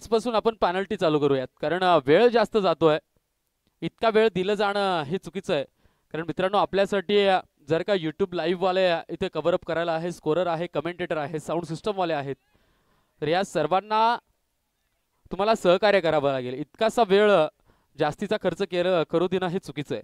आजपासून आपण पेनल्टी चालू करूयात, कारण वेळ जास्त जातोय. इतका वेळ दिलं जाणं हे चुकीचं आहे. कारण मित्रांनो, आपल्यासाठी जर का यूट्यूब लाईव्ह वाले इथे कव्हरअप करायला आहे, स्कोरर आहे, कमेंटेटर आहे, साऊंड सिस्टम वाले आहेत, तर या सर्वांना तुम्हाला सहकार्य करावं लागेल. इतकासा वेळ जास्तीचा खर्च करू देणं हे चुकीचं आहे.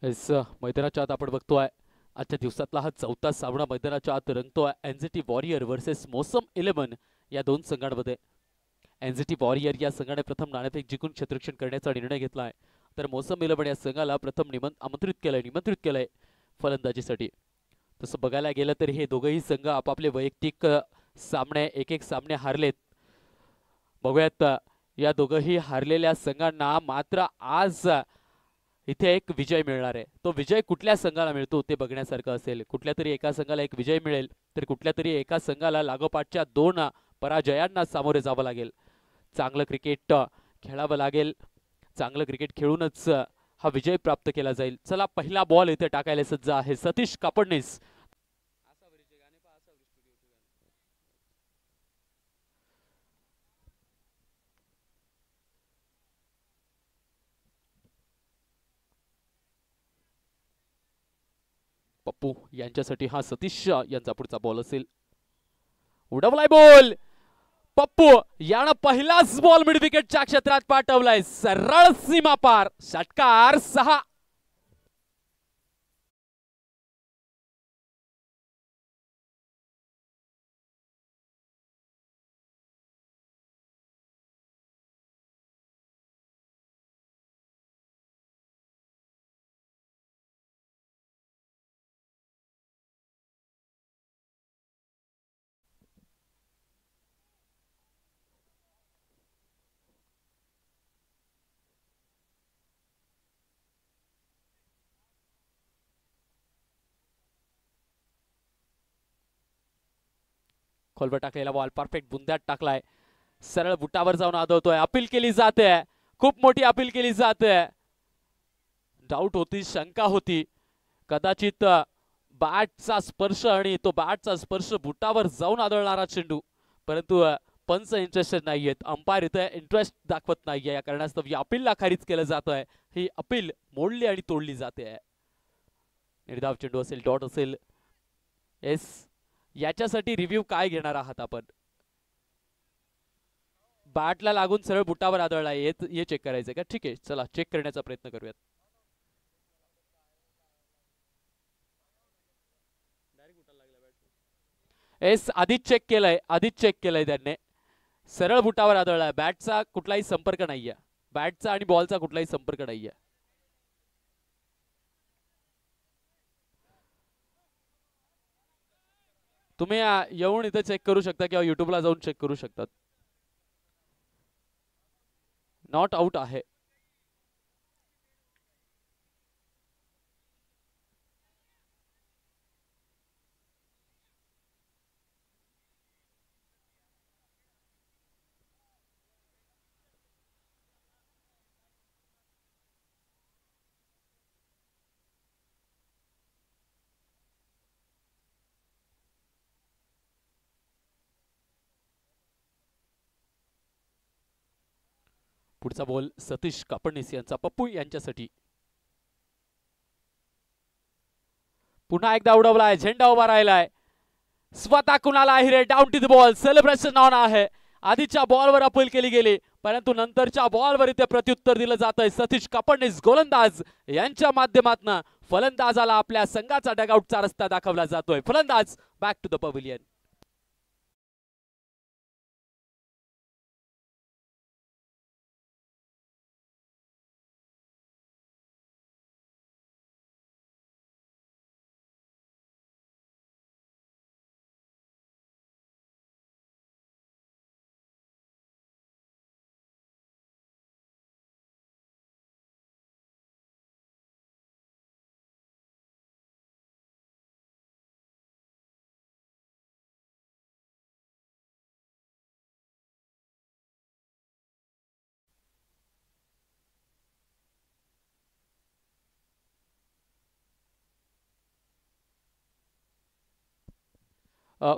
येस, मैदानाच्या आत आपण बघतोय आजच्या दिवसातला हा चौथा सामना मैदानाच्या आत रंगतोय. एनझीटी वॉरियर वर्सेस मोसम 11 या दोन संघांमध्ये. एनझीटी वॉरियर या संघाने प्रथम नाणेफेक जिंकून क्षेत्ररक्षण करण्याचा निर्णय घेतलाय, तर मोसम 11 या संघाला प्रथम निमंत्रित केलंय फलंदाजीसाठी. तसं बघायला गेलं तर हे दोघंही संघ आपापले वैयक्तिक सामने एक सामने हारलेत. बघूयात या दोघंही हारलेल्या संघांना मात्र आज इथे एक विजय मिळणार आहे. तो विजय कुठल्या संघाला मिळतो ते बघण्यासारखं असेल. कुठल्या तरी एका संघाला एक विजय मिळेल, तर कुठल्या तरी एका संघाला लागोपाठच्या 2 पराजयांना सामोरे जावं लागेल. चांगलं क्रिकेट खेळावं लागेल. चांगलं क्रिकेट खेळूनच हा विजय प्राप्त केला जाईल. चला, पहिला बॉल इथे टाकायला सज्ज आहे सतीश कापडणीस. पप्पू यांच्यासाठी हा सतीश यांचा पुढचा बॉल असेल. उडवलाय बॉल. पप्पू यानं पहिलाच बॉल मिड विकेटच्या क्षेत्रात पाठवलाय. सरळ सीमा पार. षटकार 6. खोलवर टाकलेला बॉल परफेक्ट बुंद्यात टाकलाय. सरळ बुटावर जाऊन आदळतोय. अपील केली जाते, खूप मोठी अपील केली जाते. डाऊट होती, शंका होती, कदाचित बॅटचा स्पर्श आणि तो बॅटचा स्पर्श बुटावर जाऊन आदळणारा चेंडू, परंतु पंच इंटरेस्टेड नाहीयेत. अंपायर इथे इंटरेस्ट दाखवत नाहीये. या कारणास्तव या अपीलला खारिज केलं जात आहे. ही अपील मोडली आणि तोडली जाते. निर्धाव चेंडू असेल, डॉट असेल. येस, याच्यासाठी रिव्ह्यू काय घेणार आहात आपण? बॅटला लागून सरळ बुटावर आदळला हे चेक करायचंय का? ठीक आहे, चला चेक करण्याचा प्रयत्न करूयात. येस, आधीच चेक केलंय त्यांनी. सरळ बुटावर आदळलाय. बॅटचा कुठलाही संपर्क नाहीये. बॅटचा आणि बॉलचा कुठलाही संपर्क नाहीये. तुम्ही येऊन इथे चेक करू शकता किंवा युट्यूबला जाऊन चेक करू शकतात. नॉट आउट आहे. पुढचा बॉल सतीश कापडणीस यांचा पप्पू यांच्यासाठी. पुन्हा एकदा उडवलाय, झेंडा उभा राहिलाय. स्वतः कुणाला Ahire down to the ball, celebration on आहे. आधीच्या बॉलवर अपील केली गेली, परंतु नंतरच्या बॉलवर इथे प्रत्युत्तर दिलं जातंय. सतीश कापडणीस गोलंदाज यांच्या माध्यमातून फलंदाजाला आपल्या संघाचा डगआउटचा रस्ता दाखवला जातोय. फलंदाज बॅक टू द पवेलियन.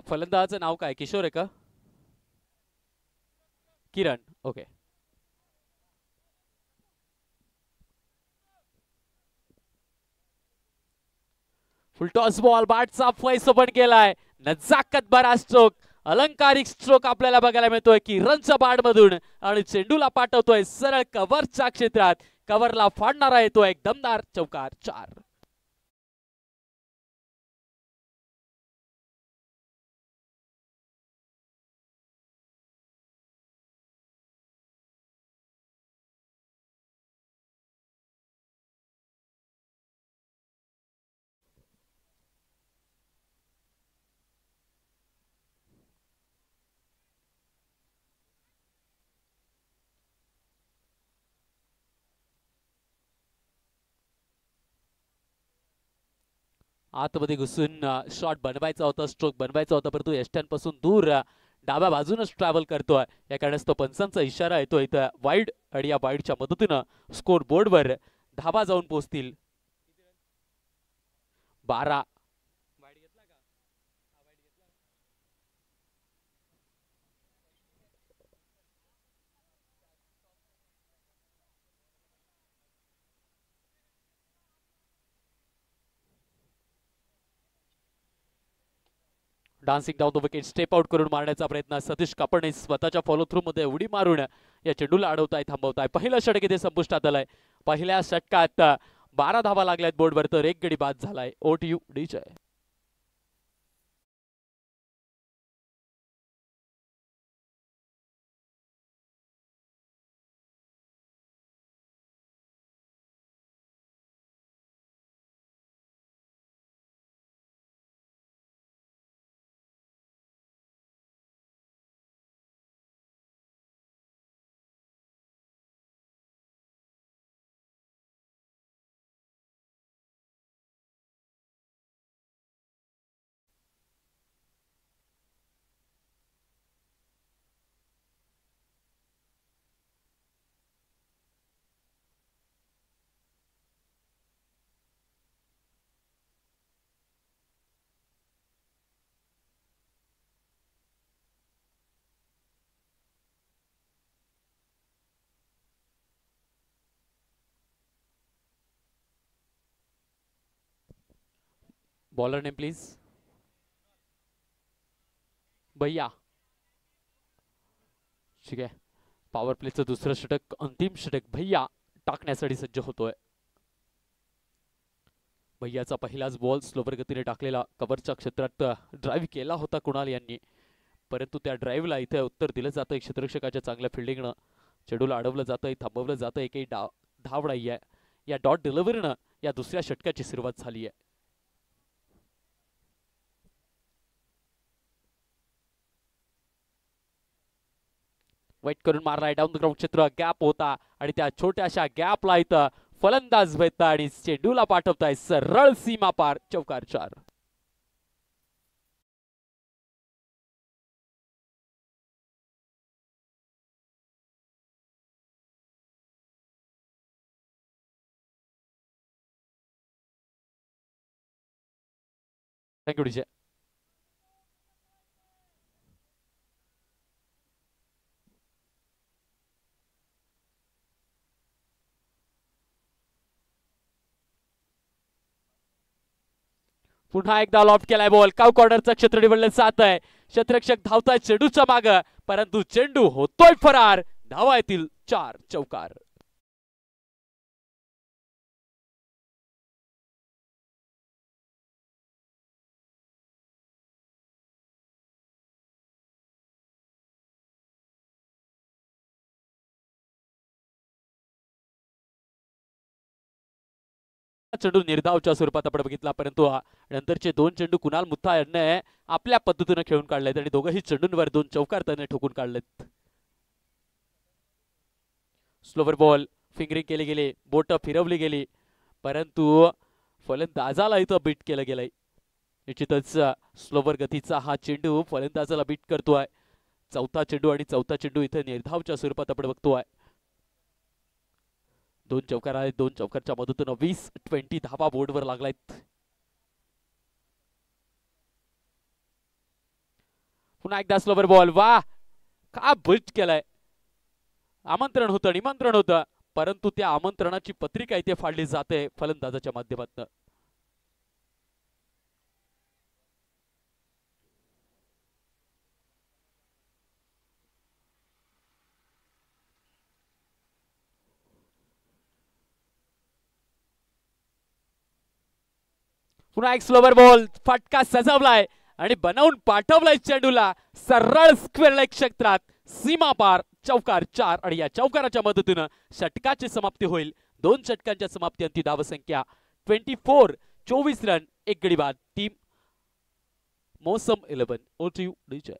फलंदाजाचं नाव काय? किशोर आहे का? किरण. ओके. फुलटॉस बॉल, बॅटचा फैस पण केलाय. नजाकत भरा स्ट्रोक, अलंकारिक स्ट्रोक आपल्याला बघायला मिळतोय की रनच्या बॅटमधून आणि चेंडूला पाठवतोय सरळ कव्हरच्या क्षेत्रात. कव्हरला फाडणारा येतो एक दमदार चौकार. 4. आतमध्ये घुसून शॉट बनवायचा होता, स्ट्रोक बनवायचा होता, परंतु यष्ट्यांपासून दूर डाव्या बाजूनच ट्रॅव्हल करतोय. या कारणास्तव पंचांचा इशारा येतो इथं वाईड, आणि या वाईडच्या मदतीनं स्कोर बोर्डवर धाबा जाऊन पोहोचतील. 12. Dancing down the wicket, step out करून मारण्याचा प्रयत्न. सतीश कापडणे स्वतःच्या फॉलो थ्रू मध्ये उडी मारून या चेंडूला अडवताय, थांबवताय. पहिलं षटक इथे संपुष्टात आलंय. पहिल्या षटकात 12 धावा लागल्यात बोर्डवर, तर 1 गडी बाद झालाय. ओटीयू डीजे. Bowler name please. भैया. ठीक आहे. पॉवर प्लेचं दुसरं षटक, अंतिम षटक भैया टाकण्यासाठी सज्ज होतोय. भैयाचा पहिलाच बॉल स्लोवर गतीने टाकलेला, कव्हरच्या क्षेत्रात ड्राईव्ह केला होता कुणाल यांनी, परंतु त्या ड्राईव्हला इथे उत्तर दिलं जातं क्षेत्ररक्षकाच्या चांगल्या फिल्डिंगनं. चेंडूला अडवलं जातंय, थांबवलं जातंय. काही धाव नाही आहे. या डॉट डिलिव्हरीनं या दुसऱ्या षटकाची सुरुवात झाली आहे. वाईट करून मारलाय डाऊन द ग्राउंड क्षेत्र गॅप होता आणि त्या छोट्याशा गॅपला इथं फलंदाज भेटता आणि चेंडूला पाठवताय सरळ सीमा पार चौकार 4. Thank you DJ. पुन्हा एकदा लॉफ्ट केलाय बॉल काव कॉर्नरचा क्षेत्र निवडलं जात आहे. क्षेत्ररक्षक धावताय चेंडूच्या माग परंतु चेंडू होतोय फरार. धावा येतील 4 चौकार. चेंडू निर्धावच्या स्वरूपात आपण बघितला परंतु नंतरचे 2 चेंडू कुणाल मुथा यांनी आपल्या पद्धतीने खेळून काढलेत आणि दोघंही चेंडूंवर 2 चौकार त्याने ठोकून काढलेत. स्लोवर बॉल फिंगरिंग केले गेले बोट फिरवली गेली परंतु फलंदाजाला इथं बीट केलं गेलंय. निश्चितच स्लोवर गतीचा हा चेंडू फलंदाजाला बीट करतोय. चौथा चेंडू आणि चौथा चेंडू इथे निर्धावच्या स्वरूपात आपण बघतोय. 2 चौकार आहेत. 2 चौकारच्या मदतीनं 20-20 धावा बोर्डवर लागलायत. पुन्हा एकदा स्लोवर बॉल वा का बीट केलाय. आमंत्रण होतं निमंत्रण होतं परंतु त्या आमंत्रणाची पत्रिका इथे फाडली जाते फलंदाजाच्या माध्यमातून. पुन्हा एक स्लोवर बॉल फटका सजवलाय आणि बनवून पाठवलाय चेंडूला सरळ स्क्वेअर लेग क्षेत्रात सीमा पार चौकार 4 आणि या चौकाराच्या मदतीनं षटकाची समाप्ती होईल. 2 षटकांच्या समाप्ती धावसंख्या 24 रन 1 गडी बाद. टीम मौसम 11 ओटीयू डीजे.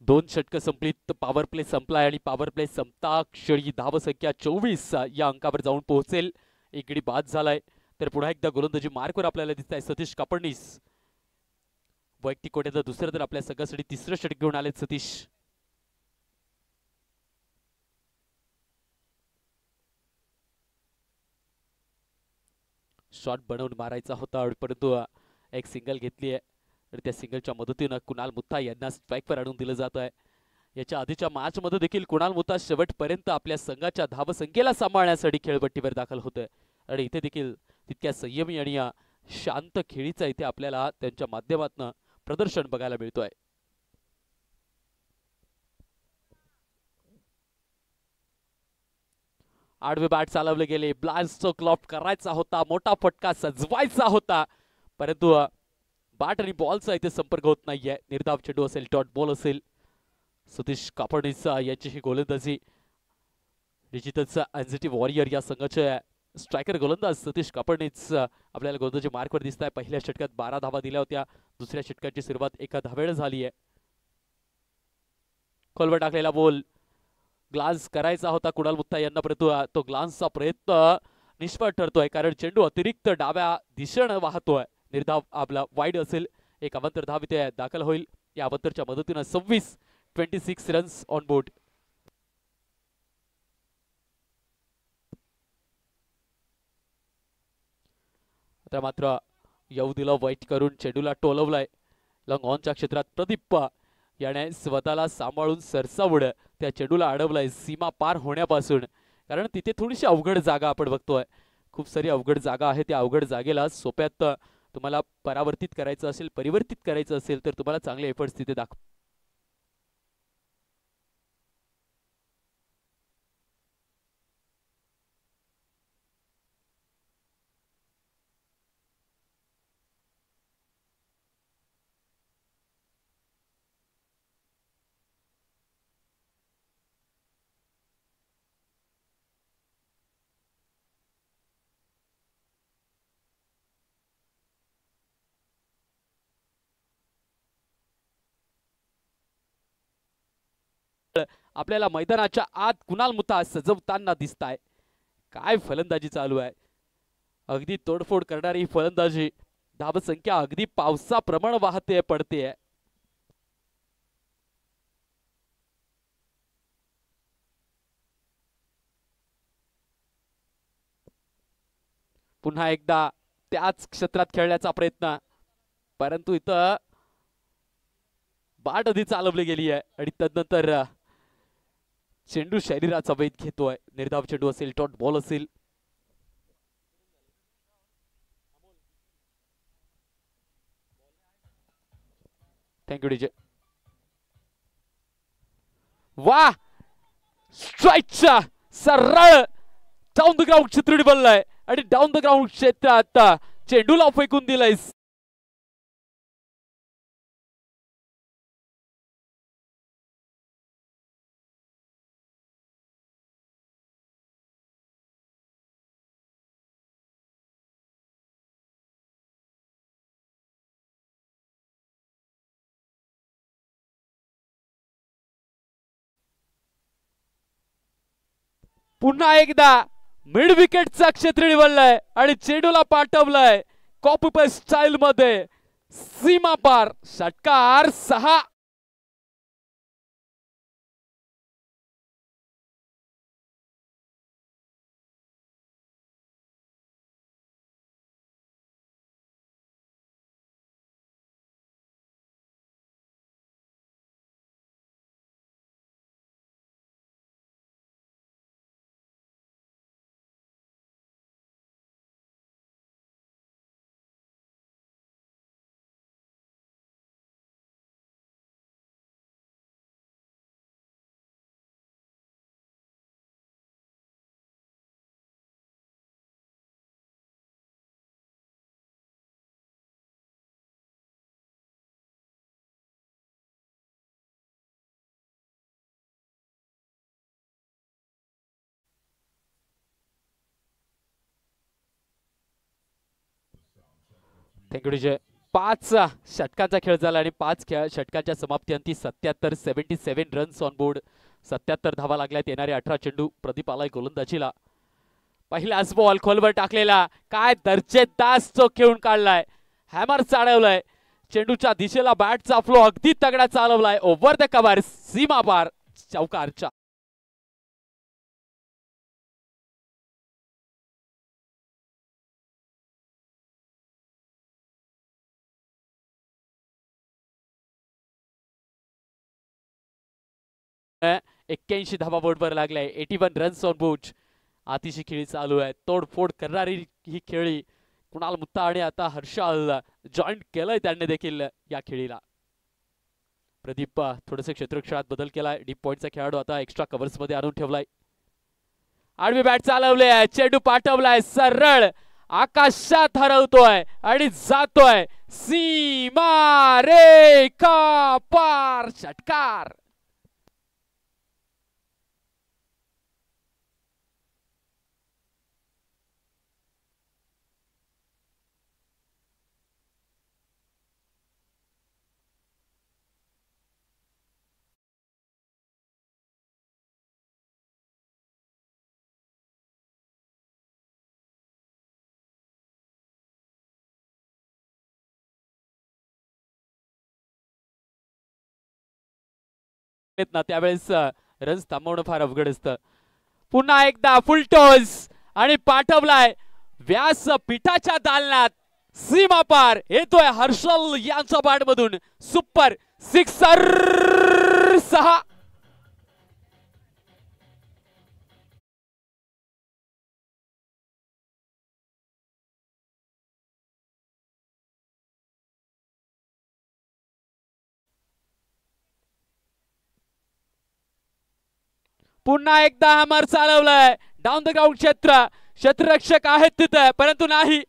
दोन षटक संपलीत पॉवर प्ले संपलाय आणि पॉवर प्ले संपता क्षणी धावसंख्या 24 या अंकावर जाऊन पोहोचेल. एक गडी बाद झालाय तर पुन्हा एकदा गोलंदाजी मार्कवर आपल्याला दिसत आहे सतीश कापडणीस. वैयक्तिक कोट्याचं दुसरं तर आपल्या संघासाठी तिसरं षटक घेऊन आले सतीश. शॉट बनवून मारायचा होता परंतु एक सिंगल घेतली आहे आणि त्या सिंगलच्या मदतीनं कुणाल मुथा यांना स्ट्राईकवर आणून दिलं जात आहे. याच्या आधीच्या मॅच मध्ये देखील कुणाल मुथा शेवटपर्यंत आपल्या संघाच्या धावसंख्येला सांभाळण्यासाठी खेळपट्टीवर दाखल होतोय आणि इथे देखील तितक्या संयमी आणि शांत खेळीचा इथे आपल्याला त्यांच्या माध्यमातून प्रदर्शन बघायला मिळतोय. आडवे बॅट चालवले गेले. ब्लास्ट क्लॉप करायचा होता मोठा फटका सजवायचा होता परंतु बॅट आणि बॉलचा इथे संपर्क होत नाहीये. निर्धाव चेंडू असेल डॉट बॉल असेल. सतीश कापडणीस यांची ही गोलंदाजी. निश्चितच एनसीटी वॉरियर या संघाचे स्ट्रायकर गोलंदाज सतीश कापडणीस आपल्याला गोलंदाजी मार्कवर दिसत आहे. पहिल्या षटकात 12 धावा दिल्या होत्या. दुसऱ्या षटकाची सुरुवात 1 धावेने झाली आहे. खोलवर टाकलेला बॉल ग्लान्स करायचा होता कुणाल मुथा यांना परंतु तो ग्लान्सचा प्रयत्न निष्फळ ठरतोय कारण चेंडू अतिरिक्त डाव्या दिशेने वाहतोय. निर्धाव आपला वाईड असेल. एक अवंतर धाव इथे दाखल होईल. या अवंतरच्या मदतीने 26 रन्स ऑन बोर्ड. आता मात्र येऊ दिलं वाईट करून चेंडूला टोलवलाय. लॉंग ऑनच्या क्षेत्रात प्रदीप याने स्वतःला सांभाळून सरसावड त्या चेंडूला अडवलाय सीमा पार होण्यापासून कारण तिथे थोडीशी अवघड जागा आपण बघतोय. खूप सारी अवघड जागा आहे. त्या अवघड जागेला सोप्यात तुम्हाला परावर्तित करायचं असेल, परिवर्तित करायचं असेल तर तुम्हाला चांगले एफर्ट्स तिथे दाखव. आपल्याला मैदानाच्या आत कुणाल मुता सजवताना दिसताय. काय फलंदाजी चालू आहे, अगदी तोडफोड करणारी फलंदाजी. धावसंख्या अगदी पावसाप्रमाणे वाहते पडते. पुन्हा एकदा त्याच क्षेत्रात खेळण्याचा प्रयत्न, परंतु इथं बाट आधी चालवली गेली आहे आणि तदनंतर चेंडू शरीराचा वेध घेतोय. निर्धाव चेंडू असेल, डॉट बॉल असेल. Thank you DJ. वा, स्ट्राईकच्या सरळ डाऊन द ग्राउंड चित्रुडी बल्लाय आणि डाऊन द ग्राउंड क्षेत्रात चेंडूला फेकून दिलाय. पुन्हा एकदा मिड विकेटचा क्षेत्री निवडलाय आणि चेंडूला पाठवलाय कॉपी पेस्ट स्टाईल मध्ये. सीमा पार षटकार 6. Thank you DJ. 5 षटकांचा खेळ झाला आणि 5 षटकांच्या समाप्तीअंती 77 रन्स ऑन बोर्ड. 77 धावा लागल्यात. येणारे 18 चेंडू. प्रदीप आलाय गोलंदाजीला. पहिलाच बॉल खोलवर टाकलेला, काय दर्जेदार चोख खेळून काढलाय. हॅमर चालवलाय. चेंडूच्या दिशेला बॅटचा फ्लो अगदी तगडा चालवलाय. ओव्हर द कव्हर, सीमा पार, चौकारच्या. अ 81 धावा बोर्डवर लागलाय. 81 रन्स ऑन बोर्ड. अतिशय खेळी चालू आहे. तोडफोड करणारी ही खेळी. कुणाल मुत्ता आणि आता हर्षाल जॉईन केलंय त्यांनी देखील या खेळीला. प्रदीप थोडेसे क्षेत्रक्षणात बदल केलाय. डीप पॉइंटचा खेळाडू आता एक्स्ट्रा कव्हर्स मध्ये आणून ठेवलाय. आडवी बॅट चालवले, चेंडू पाठवलाय सरळ आकाशात हरवतोय आणि जातोय सीमा रेखा पार. षटकार. ना त्यावेळेस रन्स थांबवणं फार अवघड असतं. पुन्हा एकदा फुल टॉस आणि पाठवलाय व्यासपीठाच्या दालनात. सीमा पार येतोय हर्षल यांच्या बॅट मधून. Super sixer. 6. पुन्हा एकदा हॅमर चालवलाय डाऊन द ग्राउंड क्षेत्ररक्षक आहेत तिथे परंतु नाही.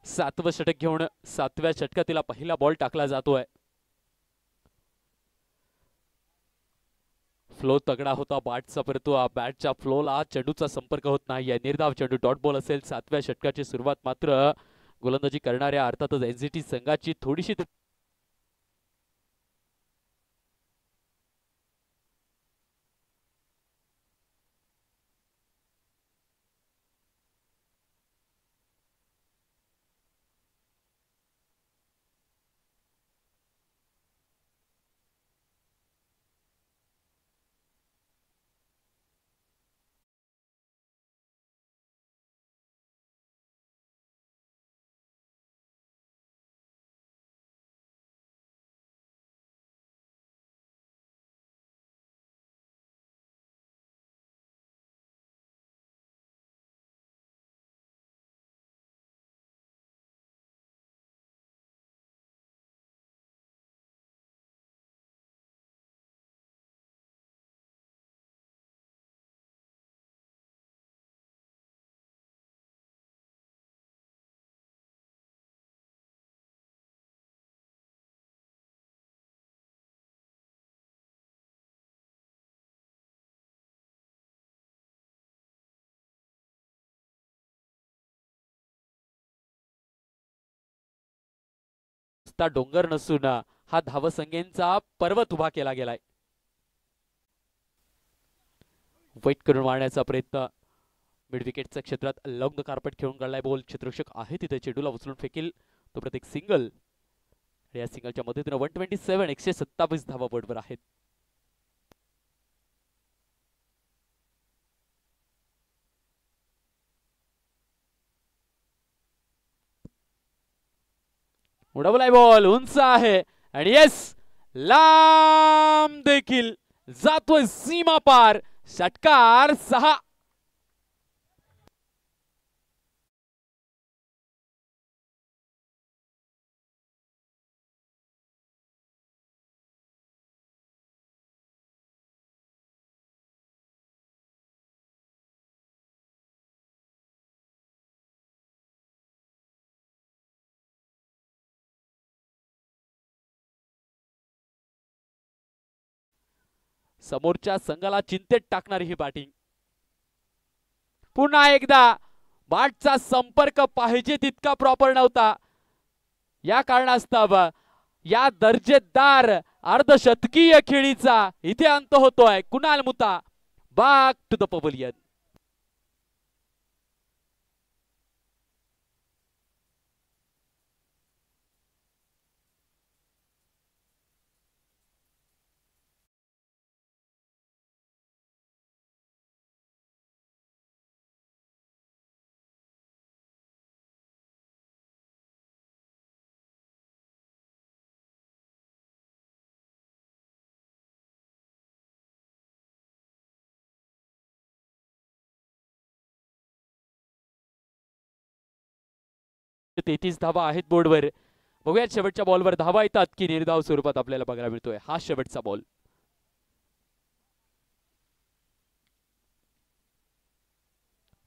सातवं षटक घेऊन 7व्या षटकातील पहिला बॉल टाकला जातोय. फ्लो तगडा होता बॅटचा परंतु बॅटच्या फ्लोला चेंडूचा संपर्क होत नाही. निर्धाव चेंडू डॉट बॉल असेल. 7व्या षटकाची सुरुवात मात्र गोलंदाजी करणाऱ्या अर्थातच एनसीटी संघाची थोडीशी डोंगर नसून हा धावसंख्येचा पर्वत उभा केला गेलाय. वेट करून मारण्याचा प्रयत्न मिड विकेटच्या क्षेत्रात लॉंग द कार्पेट खेळून काढलाय बॉल. क्षेत्ररक्षक आहे तिथे चेंडूला उचलून फेकेल तो प्रत्येक सिंगल. या सिंगलच्या मदतीने 127 127 धावा बोर्डवर आहेत. उडवलाय बॉल उंच आहे आणि येस लांब देखील जातोय सीमा पार. षटकार 6. समोरच्या संघाला चिंतेत टाकणारी ही बॅटिंग. पुन्हा एकदा बॅटचा संपर्क पाहिजे तितका प्रॉपर नव्हता. या कारणास्तव या दर्जेदार अर्धशतकीय खेळीचा इथे अंत होतोय. Kunal Mutha back to the pavilion. 33 धावा आहेत बोर्डवर. बघूयात शेवटच्या बॉलवर धावा येतात की निर्धाव स्वरूपात आपल्याला बघायला मिळतोय. हा शेवटचा ball.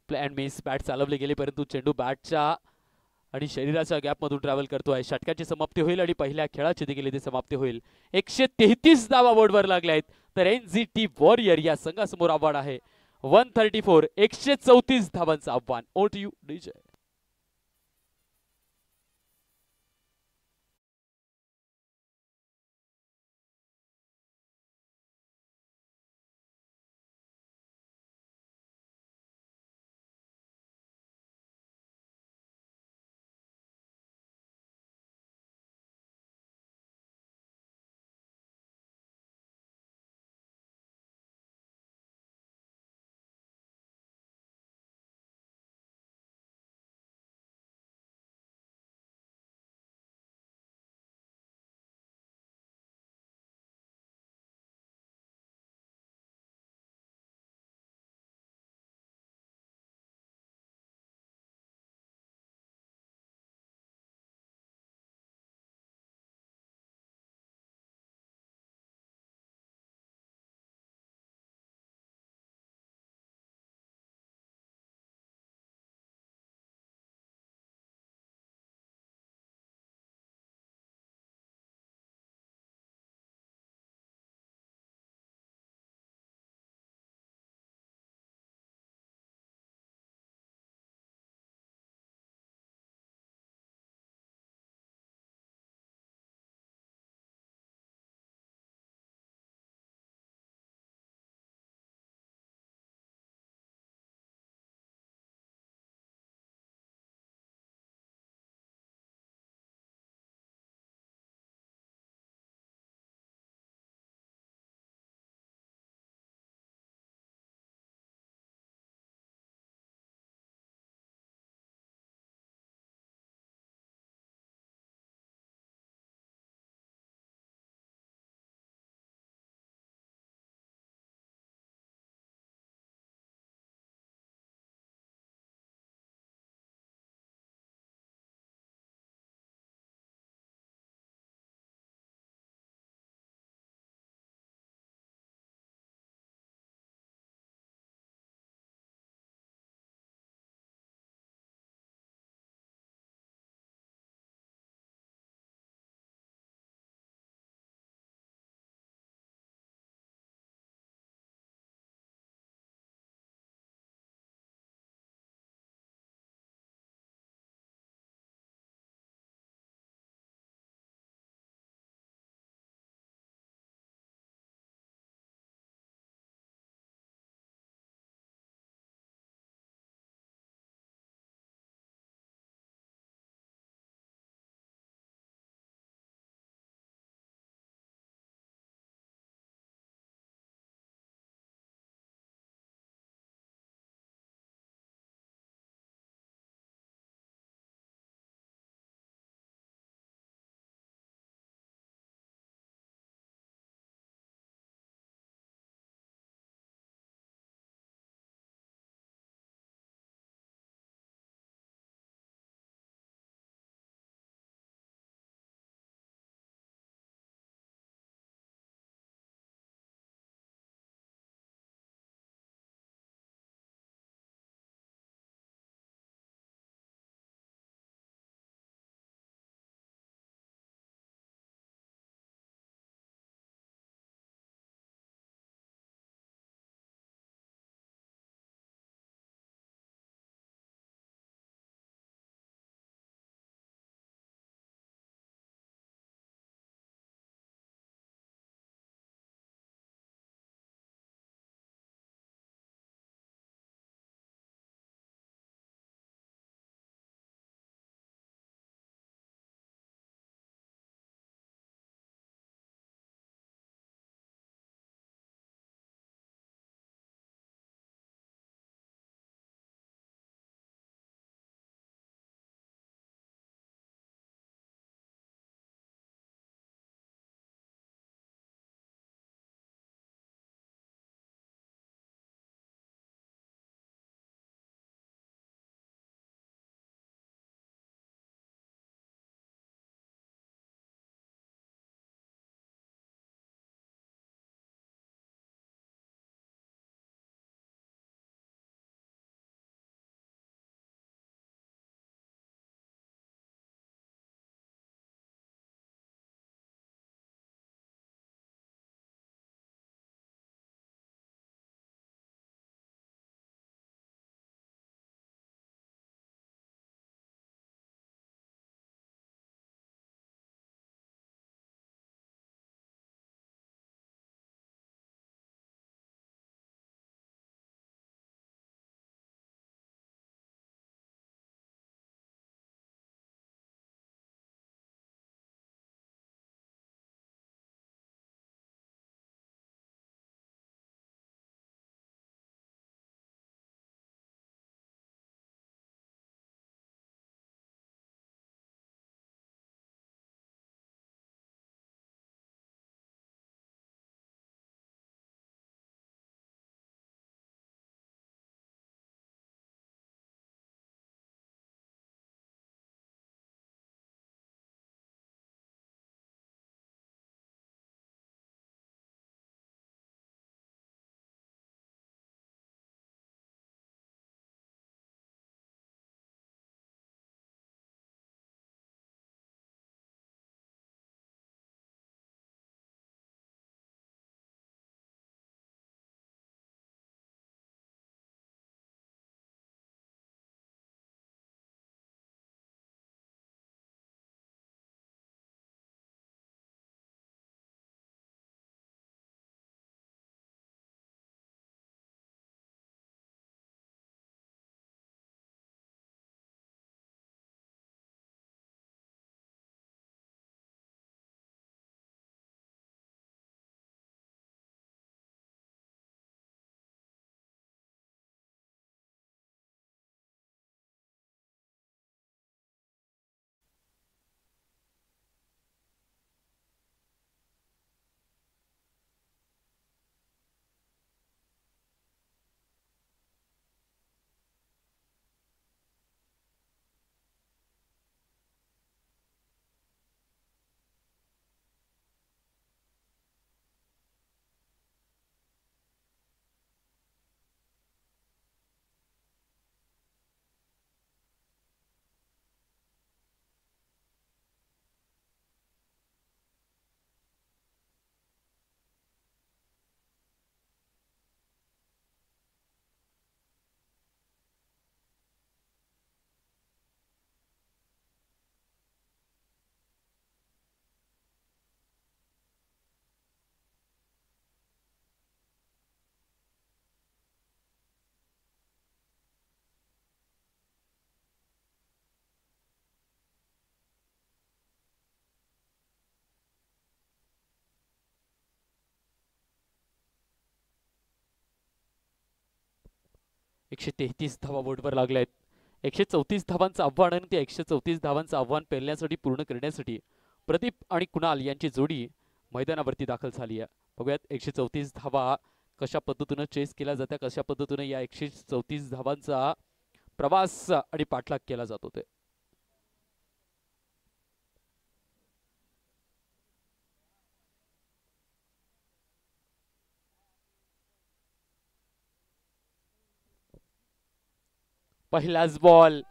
Play and miss. Bat चालवली गेली परंतु चेंडू बॅटच्या आणि शरीराच्या गॅपमधून ट्रॅव्हल करतोय. षटकाची समाप्ती होईल आणि पहिल्या खेळाची देखील इथे समाप्ती होईल. 133 धावा बोर्डवर लागल्या आहेत. तर एनजीटी वॉरियर या संघासमोर आव्हान आहे 134. 134 धावांचं आव्हान. Over to you DJ. 133 धावा बोर्डवर लागल्या आहेत. 134 धावांचं आव्हान आणि त्या 134 धावांचं आव्हान पेलण्यासाठी पूर्ण करण्यासाठी प्रदीप आणि कुणाल यांची जोडी मैदानावरती दाखल झाली आहे. बघूयात 134 धावा कशा पद्धतीनं चेस केल्या जात्या, कशा पद्धतीनं या 134 धावांचा प्रवास आणि पाठलाग केला जात होते. पहिलाच बॉल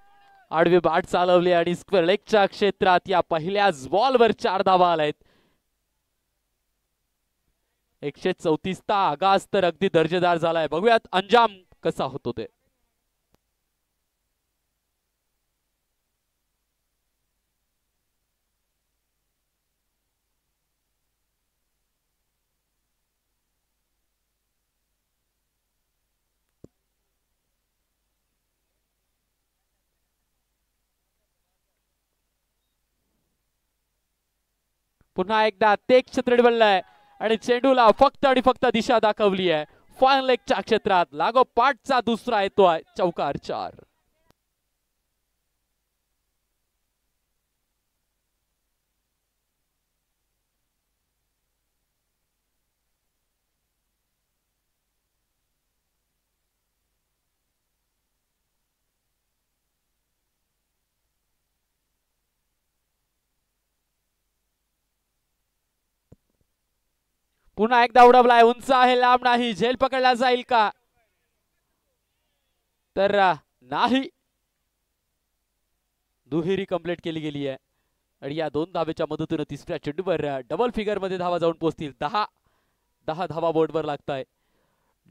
आडवी बाट चालवली आणि स्क्वेअर लेगच्या क्षेत्रात या पहिल्याच बॉलवर 4 धावा आल्यात. 134 चा आगाज तर अगदी दर्जेदार झालाय. बघूयात अंजाम कसा होतो ते. पुन्हा एकदा ते क्षेत्र बनलंय आणि चेंडूला फक्त आणि फक्त दिशा दाखवली आहे. फायनल लेगच्या क्षेत्रात लागोपाठचा दुसरा येतोय चौकार 4. पुन्हा एकदा उडवलाय. उंच आहे, लांब नाही. झेल पकडला जाईल का? तर नाही. दुहेरी कंप्लीट केली गेली आहे आणि या 2 धावेच्या मदतीने तिसऱ्या चेंडूवर डबल फिगर मध्ये धावा जाऊन पोहोचतील. 10 धावा बोर्डवर लागताय.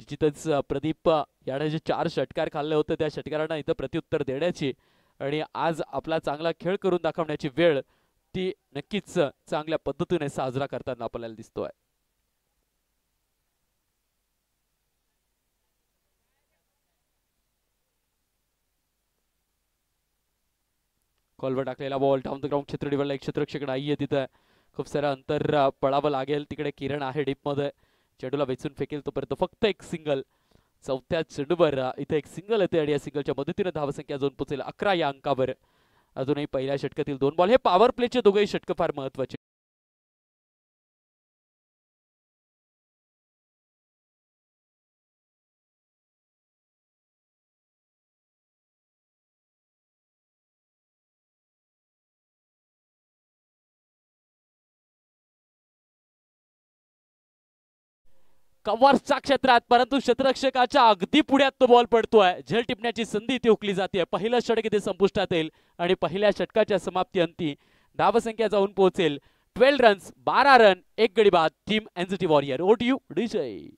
जिथंच प्रदीप याने जे 4 षटकार खाल्ले होते त्या षटकारांना इथं प्रत्युत्तर देण्याची आणि आज आपला चांगला खेळ करून दाखवण्याची वेळ ती नक्कीच चांगल्या पद्धतीने साजरा करताना आपल्याला दिसतोय. कॉलवर टाकलेला बॉल डाऊन द ग्राउंड क्षेत्र निवडला. एक क्षेत्ररक्षक नाहीये तिथं. खूप सारं अंतर पळावं लागेल. तिकडे किरण आहे डीप मध्ये. चेंडूला वेचून फेकेल तोपर्यंत फक्त एक सिंगल. चौथ्या चेंडूवर इथे एक सिंगल येते आणि या सिंगलच्या मदतीने धावसंख्या जाऊन पोहोचेल 11 या अंकावर. अजूनही पहिल्या षटकातील 2 बॉल. हे पॉवर प्लेचे दोघेही षटक फार महत्वाचे. कव्हर्सच्या क्षेत्रात परंतु क्षेत्ररक्षकाच्या अगदी पुढ्यात तो बॉल पडतोय. झेल टिपण्याची संधी इथे हुकली जाते. पहिलं षटक इथे संपुष्टात येईल आणि पहिल्या षटकाच्या समाप्ती अंती धावसंख्या जाऊन पोहोचेल 12 रन्स, 12 रन, 1 गडी बाद. Team NCT warrior. Over to you DJ.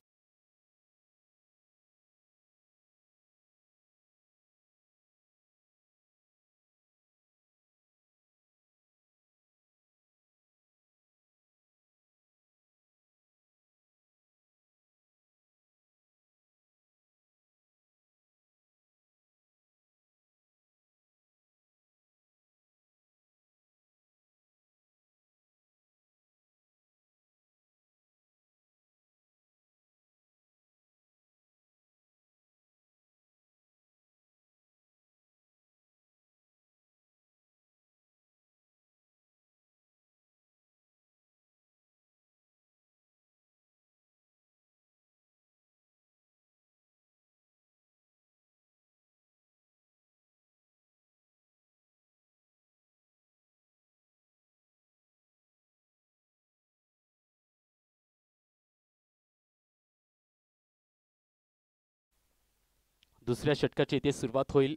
दुसऱ्या षटकाची इथे सुरुवात होईल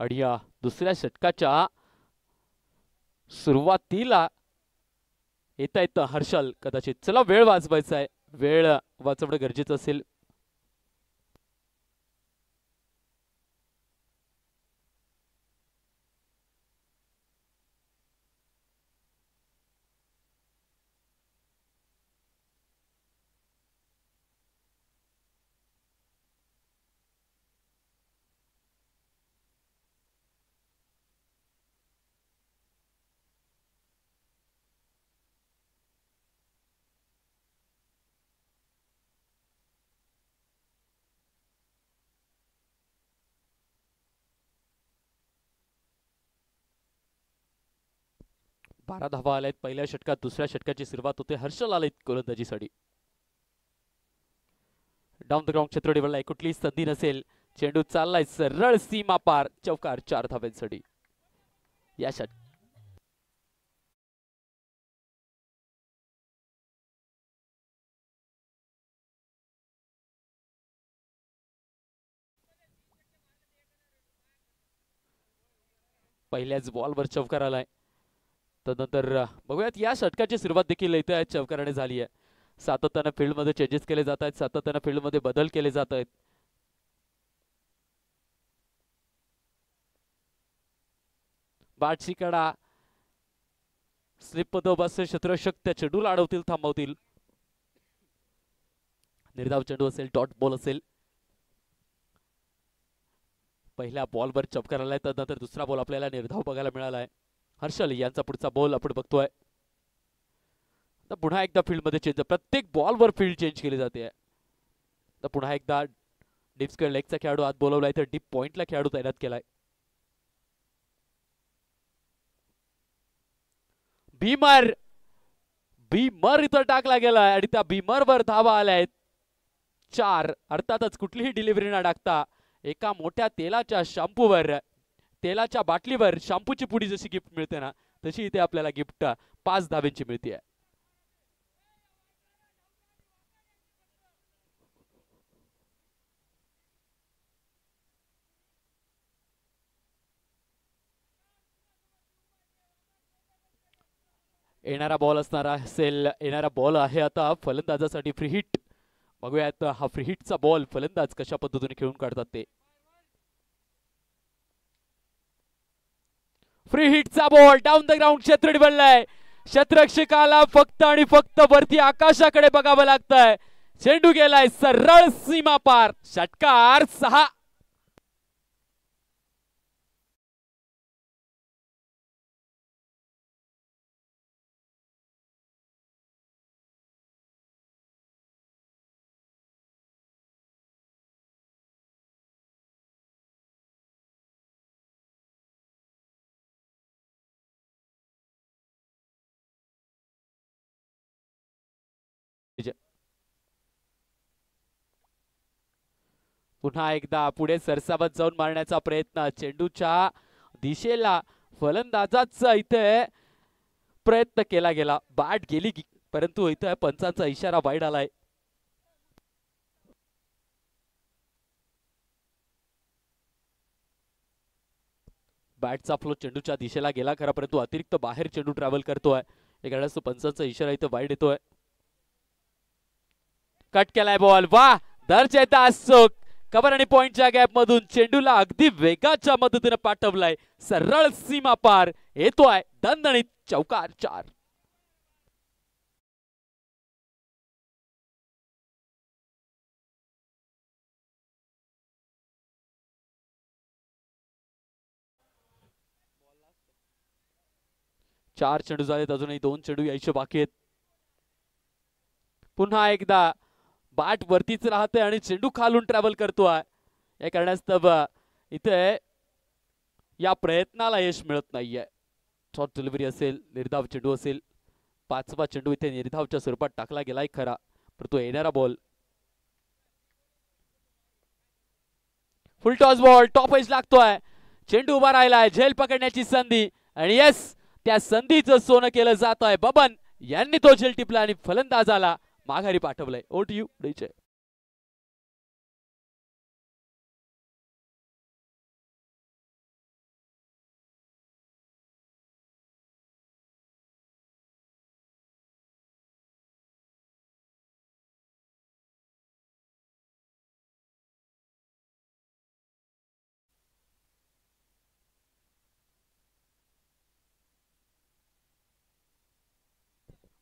आणि या दुसऱ्या षटकाच्या सुरुवातीला येता येतं हर्षल कदाचित. चला वेळ वाचवायचा आहे. वेळ वाचवणं गरजेचं असेल. 12 धावा आल्यात पहिल्या षटकात. दुसऱ्या षटकाची सुरुवात होते. हर्षल आलेत गोलंदाजीसाठी. डाऊन द ग्राउंड क्षेत्र निवडलाय. कुठलीच संधी नसेल. चेंडू चाललाय सरळ सीमा पार. चौकार 4 धाव्यांसाठी या षटकात. पहिल्याच बॉलवर चौकार आलाय. त्यानंतर बघूयात या षटकाची सुरुवात देखील इथे चौकाराने झाली आहे. सातत्याने फील्डमध्ये चेंजेस केले जात आहेत. सातत्याने फील्डमध्ये बदल केले जात आहेत. बाटची कडा स्लिप मध्ये क्षेत्ररक्षक त्या चेंडूला अडवतील, थांबवतील. निर्धाव चेंडू असेल, डॉट बॉल असेल. पहिल्या बॉलवर चौकार आलाय. त्यानंतर दुसरा बॉल आपल्याला निर्धाव बघायला मिळालाय. हर्षल यांचा पुढचा बॉल आपण बघतोय. पुन्हा एकदा फील्ड मध्ये चेंज. प्रत्येक बॉलवर फील्ड चेंज केली जाते. पुन्हा एकदा डीप स्क्वेअर लेगचा खेळाडू आत बोलवलाय तर डीप पॉइंटला खेळाडू तैनात केलाय. भीमर इथं टाकला गेलाय आणि त्या भीमरवर धावा आल्या आहेत 4. अर्थातच कुठलीही डिलिव्हरी न टाकता एका मोठ्या तेलाच्या शॅम्पूवर, तेलाच्या बाटलीवर शॅम्पूची पुडी जशी गिफ्ट मिळते ना, तशी इथे आपल्याला गिफ्ट 5 धाब्यांची मिळते. येणारा बॉल असणारा असेल. येणारा बॉल आहे आता फलंदाजासाठी फ्री हिट. बघूयात हा फ्री हिटचा बॉल फलंदाज कशा पद्धतीने खेळून काढतात ते. फ्री हिटचा बॉल डाऊन द ग्राउंड क्षेत्र निवडलाय. क्षेत्ररक्षकाला फक्त आणि फक्त वरती आकाशाकडे बघावं लागतंय. चेंडू गेलाय सरळ सीमा पार. षटकार 6. पुन्हा एकदा पुढे सरसावत जाऊन मारण्याचा प्रयत्न. चेंडूच्या दिशेला फलंदाजाचा इथे प्रयत्न केला गेला. बॅट गेली परंतु इथे पंचांचा इशारा वाईड आलाय. बॅटचा फ्लो चेंडूच्या दिशेला गेला खरा, परंतु अतिरिक्त बाहेर चेंडू ट्रॅव्हल करतोय. एखाद्याच पंचांचा इशारा इथे वाईड येतोय. कट केलाय बॉल. वा दर्जेदार चूक. कव्हर आणि पॉइंटच्या गॅप मधून चेंडूला अगदी वेगाच्या मदतीने पाठवलाय. सरळ सीमा पार येतोय दणदणीत चौकार 4. चार चेंडू झालेत. अजूनही 2 चेंडू यायचे बाकी आहेत. पुन्हा एकदा बॅट वरतीच राहते आणि चेंडू खालून ट्रॅव्हल करतोय. या कारणास्तव इथे या प्रयत्नाला यश मिळत नाहीये. शॉर्ट डिलिव्हरी असेल, निर्धाव चेंडू असेल. 5वा चेंडू इथे निर्धावच्या स्वरूपात टाकला गेलाय खरा, परंतु येणारा ball full toss ball. Top edge लागतोय. चेंडू उभा राहिलाय. झेल पकडण्याची संधी आणि यस त्या संधीचं सोनं केलं जात आहे. बबन यांनी तो झेल टिपला आणि फलंदाजाला माघारी पाठवलंय. ओट यू डीजे.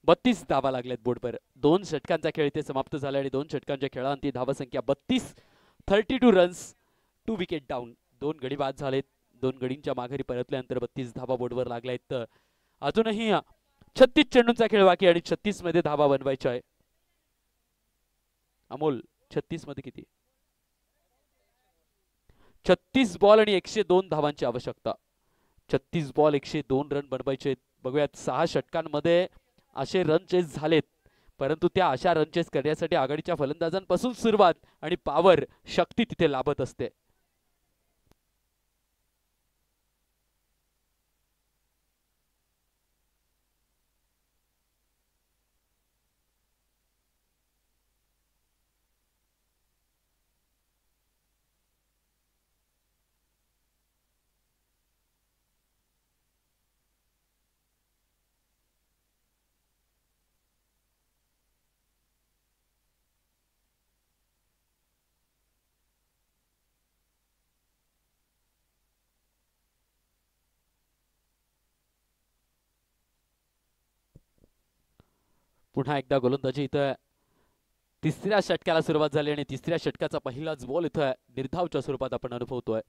बत्तीस धावा लागल्यात बोर्डवर. 2 षटकांचा खेळ इथे समाप्त झाला आणि 2 षटकांच्या खेळांती धावा संख्या 32. 32 रन्स, 2 विकेट डाऊन. 2 गडी बाद झालेत. 2 गडींच्या माघारी परतल्यानंतर 32 धावा बोर्डवर लागल्यात. तर अजूनही 36 चेंडूंचा खेळ बाकी आणि 36 मध्ये धावा बनवायच्या आहे. अमोल 36 मध्ये किती? 36 बॉल आणि 102 धावांची आवश्यकता. 36 बॉल 102 रन बनवायचे. बघूयात 6 षटकांमध्ये असे रन चेस झालेत, परंतु त्या अशा रन चेस करण्यासाठी आघाडीच्या फलंदाजांपासून सुरुवात आणि पॉवर शक्ती तिथे लाभत असते. पुन्हा एकदा गोलंदाजी इथं तिसऱ्या षटकाला सुरुवात झाली आणि तिसऱ्या षटकाचा पहिलाच बॉल इथं निर्धावच्या स्वरूपात आपण अनुभवतोय.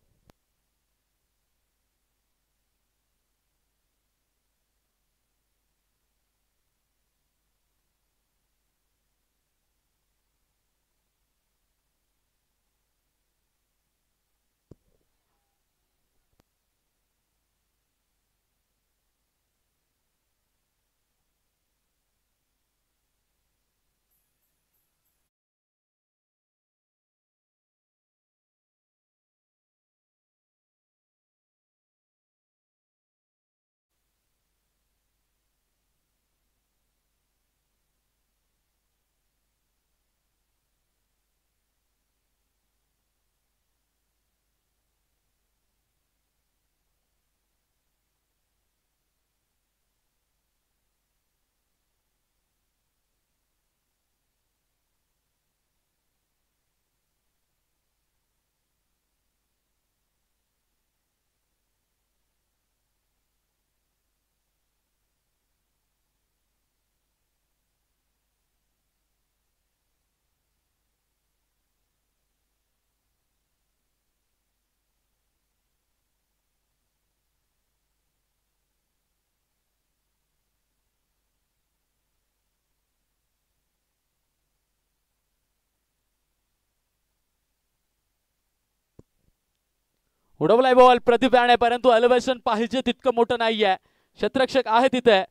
उडवलाय बॉल प्रदीप राणे, परंतु एलिव्हेशन पाहिजे तितकं मोठं नाहीये. क्षेत्ररक्षक आहे तिथे,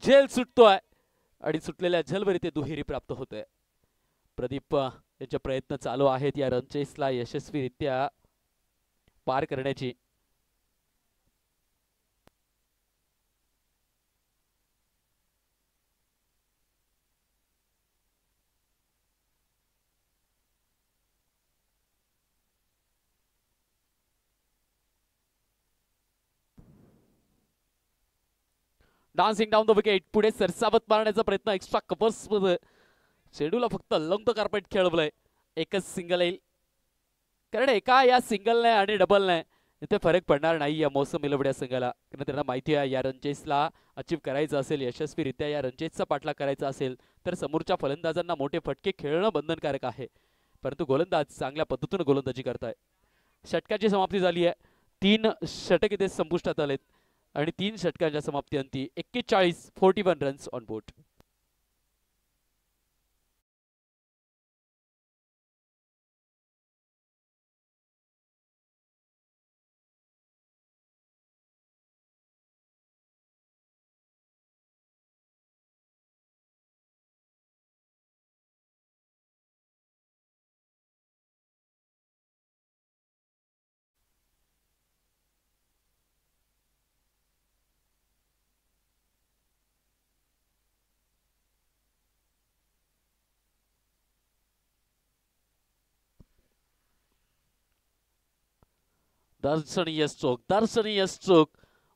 झेल सुटतोय आणि सुटलेल्या झेलवर इथे दुहेरी प्राप्त होते. प्रदीप यांचे प्रयत्न चालू आहेत या रन चेसला यशस्वीरित्या पार करण्याची. डान्सिंग डाऊन द विकेट, पुढे सरसावत मारण्याचा प्रयत्न एक्स्ट्रा कव्हर्स मध्ये. चेंडूला फक्त लंग द कार्पेट खेळवलंय. एकच सिंगल येईल, कारण एका या सिंगलने आणि डबलने इथे फरक पडणार नाही या मौसम इलेव्हन या संघाला. कारण त्यांना माहिती आहे या रनचेसला अचीव करायचं असेल, यशस्वीरित्या या रनचेसचा पाठलाग करायचा असेल तर समोरच्या फलंदाजांना मोठे फटके खेळणं बंधनकारक आहे. परंतु गोलंदाज चांगल्या पद्धतीने गोलंदाजी करताय. षटकाची समाप्ती झाली आहे. 3 षटक इथे संपुष्टात आलेत आणि 3 षटकांच्या समाप्तीअंती 41 रन्स ऑन बोर्ड. दर्शनीय स्ट्रोक,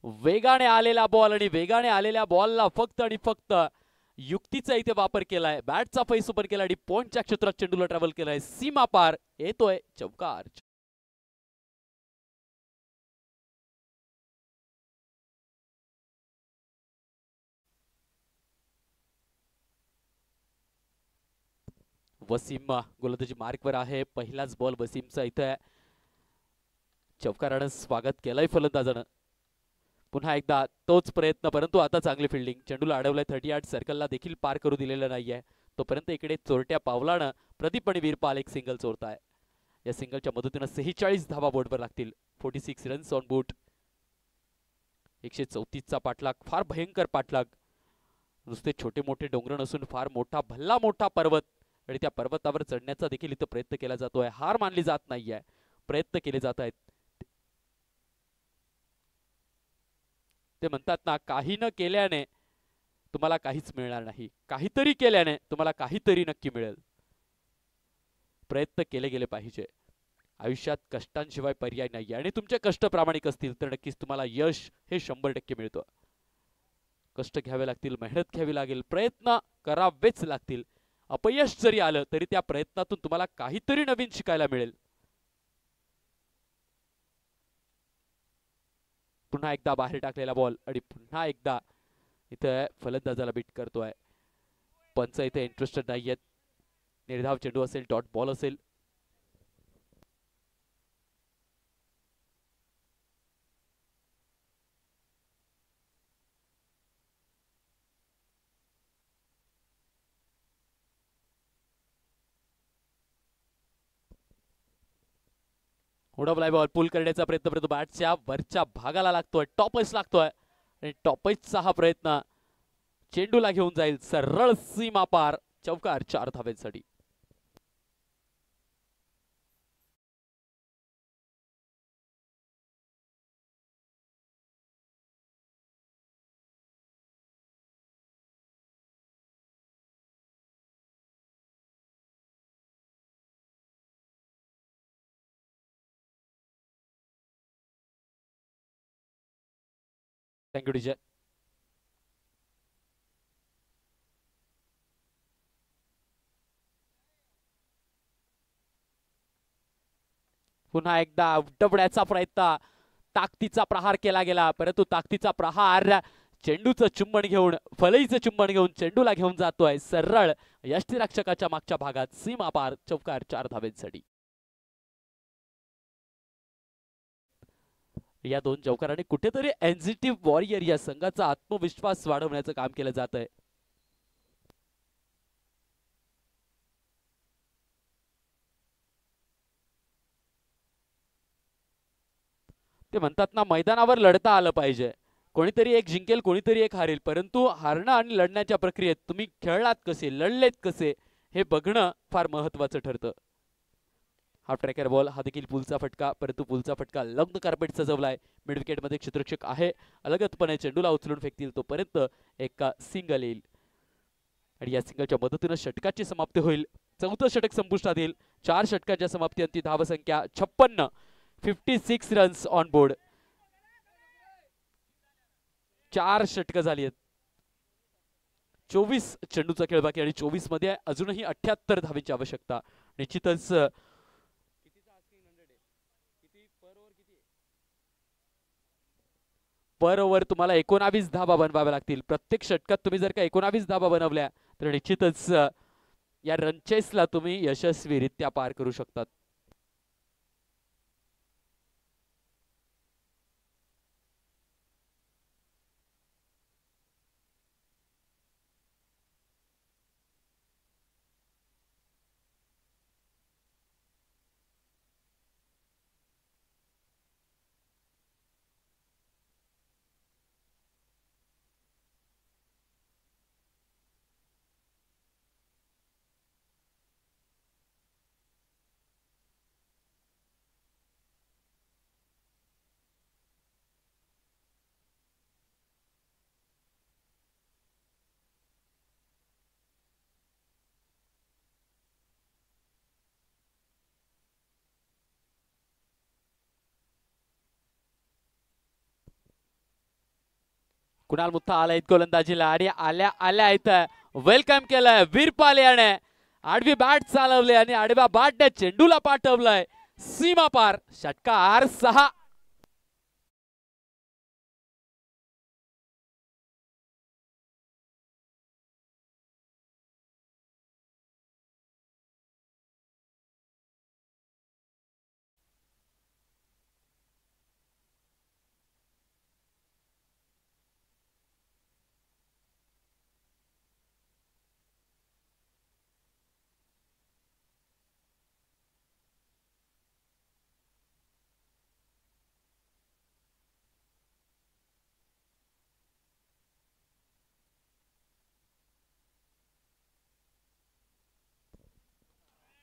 वेगाने आलेला बॉल आणि वेगाने आलेल्या बॉलला फक्त आणि फक्त युक्तीचा इथे वापर केलाय. बॅटचा फेस ओपन केला आणि पॉइंटच्या क्षेत्रात चेंडूला ट्रॅव्हल केलाय. सीमा पार येतोय चौकार. वसीम गोलंदाजी मार्कवर आहे. पहिलाच बॉल वसीमचा इथे चौकारानं स्वागत केलंय फलंदाजानं. पुन्हा एकदा तोच प्रयत्न, परंतु आता चांगली फिल्डिंग. चेंडूला अडवलंय 38 सर्कलला देखील पार करू दिलेलं नाहीये. तोपर्यंत इकडे चोरट्या पावलानं प्रदीप आणि वीरपाल एक सिंगल चोरताय. या सिंगलच्या मदतीनं 46 धावा बोर्डवर लागतील. 46 रन्स ऑन बोर्ड. 134चा पाठलाग, फार भयंकर पाठलाग. नुसते छोटे मोठे डोंगर नसून फार मोठा भल्ला मोठा पर्वत आणि त्या पर्वतावर चढण्याचा देखील इथं प्रयत्न केला जातोय. हार मानली जात नाहीये, प्रयत्न केले जात आहेत. ते म्हणतात ना, काही न केल्याने तुम्हाला काहीच मिळणार नाही, काहीतरी केल्याने तुम्हाला काहीतरी नक्की मिळेल. प्रयत्न केले गेले पाहिजे. आयुष्यात कष्टांशिवाय पर्याय नाही आणि तुमचे कष्ट प्रामाणिक असतील तर नक्कीच तुम्हाला यश हे 100% मिळतं. कष्ट घ्यावे लागतील, मेहनत घ्यावी लागेल, प्रयत्न करावेच लागतील. अपयश जरी आलं तरी त्या प्रयत्नातून तुम्हाला काहीतरी नवीन शिकायला मिळेल. पुन्हा एकदा बाहेर टाकलेला बॉल आणि पुन्हा एकदा इथे फलंदाजाला बीट करतोय. पंच इथे इंटरेस्टेड नाहीयेत. निर्धाव चेंडू असेल, डॉट बॉल असेल. उडवलाय बॉल, पुल करण्याचा प्रयत्न करतो, बॅटच्या वरच्या भागाला लागतोय, टॉपच लागतोय आणि टॉपचचा हा प्रयत्न चेंडूला घेऊन जाईल सरळ सीमा पार. चौकार 4 धावेसाठी. Thank you DJ. पुन्हा एकदा उडवण्याचा प्रयत्न, ताकदीचा प्रहार केला गेला परंतु ताकदीचा प्रहार चेंडूचं चुंबन घेऊन, फलईचं चुंबन घेऊन चेंडूला घेऊन जातोय सरळ यष्टीरक्षकाच्या मागच्या भागात सीमा पार. चौकार 4 धावेसाठी. या दोन चौकाराने कुठेतरी एनजीटी वॉरियर या संघाचा आत्मविश्वास वाढवण्याचं काम केलं जात आहे. ते म्हणतात ना, मैदानावर लढता आलं पाहिजे. कोणीतरी एक जिंकेल, कोणीतरी एक हारेल, परंतु हारणं आणि लढण्याच्या प्रक्रियेत तुम्ही खेळलात कसे, लढलेत कसे हे बघणं फार महत्वाचं ठरतं. हाफ ट्रॅकर बॉल, हा देखील पुलचा फटका, परंतु पुलचा फटका लग्न कार्पेट सजवलाय. मिड विकेट मध्ये क्षेत्ररक्षक आहे, अलगदपणे चेंडूला उचलून फेकतील तोपर्यंत एक सिंगल येईल आणि या सिंगलच्या मदतीने षटकाची समाप्ती होईल. चौथं षटक संपुष्टात येईल. 4 षटकाच्या समाप्ती अंती धावसंख्या 56, 56 रन्स ऑन बोर्ड. 4 षटक झाली आहेत. 24 चेंडूचा खेळ बाकी आणि 24 मध्ये अजूनही 78 धावेची आवश्यकता. निश्चितच पर ओव्हर तुम्हाला 19 धावा बनवाव्या लागतील. प्रत्येक षटकात तुम्ही जर का 19 धावा बनवल्या तर निश्चितच या रनचेसला तुम्ही यशस्वीरित्या पार करू शकतात. कुणाल मुत्था आलाय गोलंदाजीला आणि आल्या आल्या इथं वेलकम केलंय वीरपाल याने. आडवी बॅट चालवली आणि आडव्या बॅटने चेंडूला पाठवलंय सीमा पार. षटकार 6.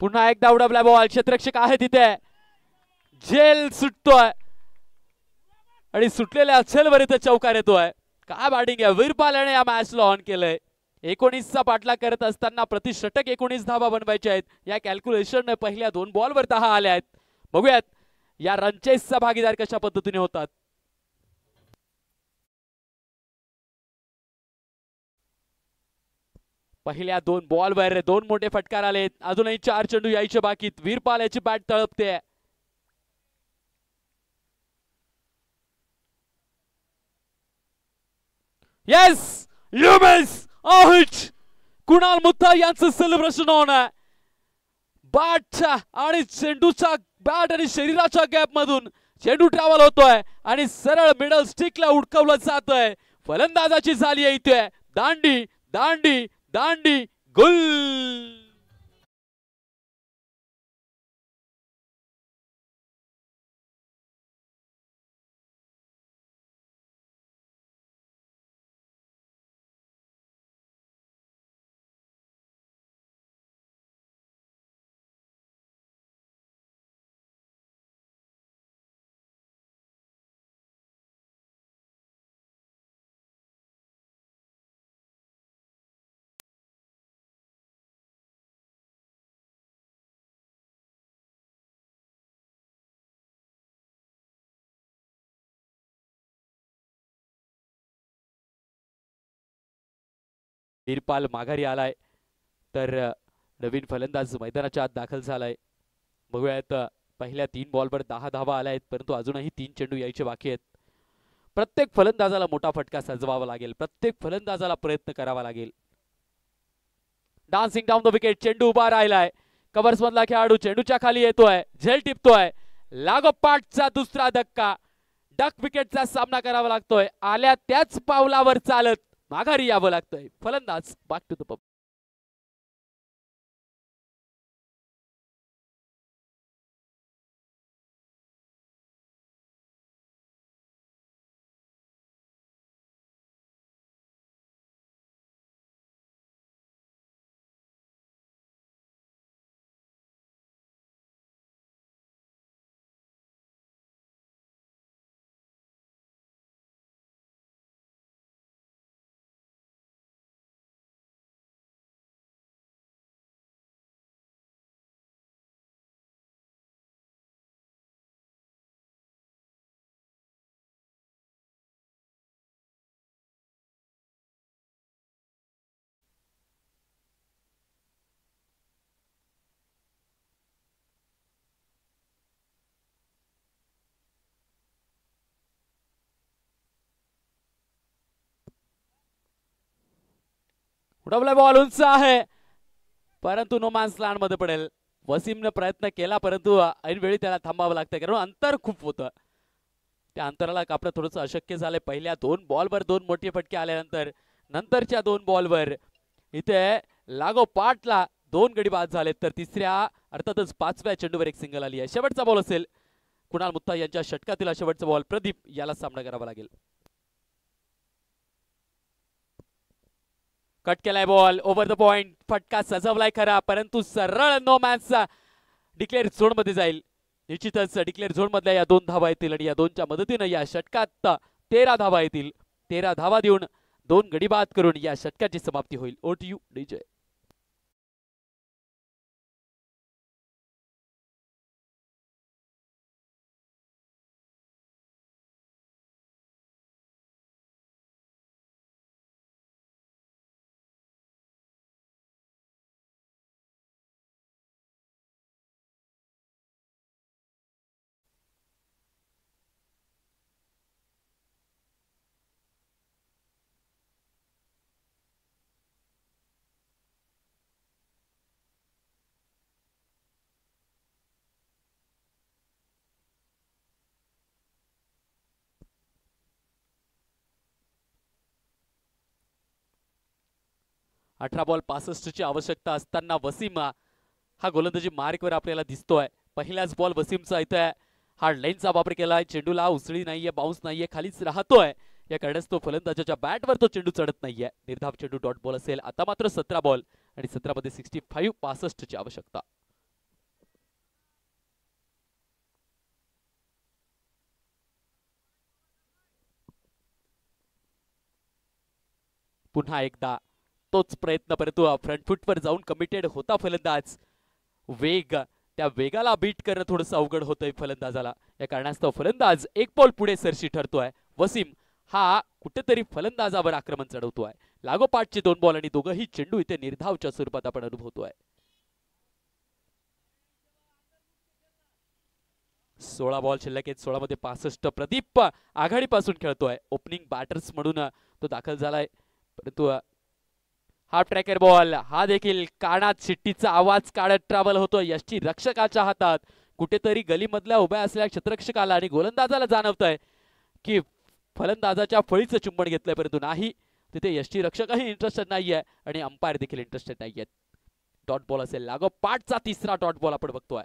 पुन्हा एकदा उडवला बॉल, क्षेत्ररक्षक आहे तिथे, झेल सुटतोय आणि सुटलेल्या झेलवर इथे चौकार येतोय. काय बॅटिंग आहे, वीरपाल याने या मॅचला ऑन केलंय. 19चा पाठलाग करत असताना प्रतिषटक 19 धावा बनवायच्या आहेत. या कॅल्क्युलेशनने पहिल्या 2 बॉलवर 10 आल्या आहेत. बघूयात या रनचेसचा भागीदार कशा पद्धतीने होतात. पहिल्या 2 बॉलवर 2 मोठे फटकार आलेत. अजूनही 4 चेंडू यायचे बाकीत. वीरपाल याची बॅट तळपते. येस, ल्युमिस आउट. कुणाल मुत्ता यांचं सेलिब्रेशन ऑन आहे. बॅटच्या आणि चेंडूच्या, बॅट आणि शरीराच्या गॅप मधून चेंडू ट्रॅव्हल होतोय आणि सरळ मिडल स्टिकला उडकवलं जातोय. फलंदाजाची झाली आहे इथे दांडी दांडी दांडी गुल. वीरपाल माघारी आलाय तर नवीन फलंदाज मैदानाच्या आत दाखल झालाय. बघूयात पहिल्या 3 बॉलवर 10 धावा आल्या आहेत, परंतु अजूनही 3 चेंडू यायचे बाकी आहेत. प्रत्येक फलंदाजाला मोठा फटका सजवावा लागेल. प्रत्येक फलंदाजाला प्रयत्न करावा लागेल. डान्सिंग डाऊन द विकेट, चेंडू उभा राहिलाय. कव्हर्स मधला खेळाडू चेंडूच्या खाली येतोय, झेल टिपतोय. लागोपाठचा दुसरा धक्का, डक विकेटचा सामना करावा लागतोय. आल्या त्याच पावलावर चालत माघारी यावं लागतंय. फलंदाज बॅक टू द पब. उडवला बॉल उंच आहे, परंतु नो मॅन्स लँड मध्ये पडेल. वसीमने प्रयत्न केला, परंतु ऐनवेळी त्याला थांबावं लागतं कारण अंतर खूप होतं. त्या अंतराला कापणं थोडंसं अशक्य झालंय. पहिल्या 2 बॉलवर 2 मोठे फटके आल्यानंतर नंतरच्या 2 बॉलवर इथे लागोपाठला 2 गडी बाद झालेत. तर तिसऱ्या अर्थातच 5व्या चेंडूवर एक सिंगल आली आहे. शेवटचा बॉल असेल कुणाल मुत्ता यांच्या षटकातील शेवटचा बॉल. प्रदीप याला सामना करावा लागेल. कट केलाय बॉल, ओव्हर द पॉइंट. फटका सजवलाय खरा, परंतु सरळ नो मॅन्सचा डिक्लेअर झोन मध्ये जाईल. निश्चितच डिक्लेअर झोन मधल्या या 2 धावा येतील आणि या 2च्या मदतीने या षटकात 13 धावा येतील. 13 धावा देऊन 2 गडी बाद करून या षटकाची समाप्ती होईल. Over to you DJ. अठरा बॉल 65 ची आवश्यकता असताना वसीम हा गोलंदाजी मार्कवर आपल्याला दिसतोय. पहिल्याच बॉल वसीमचा इथे हार्ड लाईनचा वापर केलाय. चेंडूला उसळी नाहीये, बाउन्स नाहीये, खालीच राहतोय. या कारणास्तव फलंदाजाच्या बॅटवर तो चेंडू चढत नाहीये. निर्धाव चेंडू डॉट बॉल असेल. आता मात्र 17 बॉल आणि 17 मध्ये 65 ची आवश्यकता. पुन्हा एकदा तोच प्रयत्न, परंतु फ्रंट फुटवर जाऊन कमिटेड होता फलंदाज. वेग, त्या वेगाला बीट करणं थोडंसं अवघड होतंय फलंदाजाला. या कारणास्तव फलंदाज एक बॉल पुढे सरशी ठरतोय. वसीम हा कुठेतरी फलंदाजावर आक्रमण चढवतोय. लागोपाठचे 2 बॉल आणि दोघंही चेंडू इथे निर्धावच्या स्वरूपात आपण अनुभवतोय. 16 बॉल शिल्लक आहेत. 16 मध्ये 65. प्रदीप आघाडीपासून खेळतोय. ओपनिंग बॅटर्स म्हणून तो दाखल झालाय, परंतु हाफ ट्रॅकर बॉल हा देखील कानात शिट्टीचा आवाज काढत ट्रॅव्हल होतोय. यष्टी रक्षकाच्या हातात. कुठेतरी गलीमधल्या उभ्या असलेल्या क्षेत्ररक्षकाला आणि गोलंदाजाला जाणवतंय की फलंदाजाच्या फळीचं चुंबन घेतलंय, परंतु नाही, तिथे यष्टी रक्षकही इंटरेस्टेड नाहीये आणि अंपायर देखील इंटरेस्टेड नाहीयेत. डॉट बॉल असेल. लागोपाठचा तिसरा डॉट बॉल आपण बघतोय.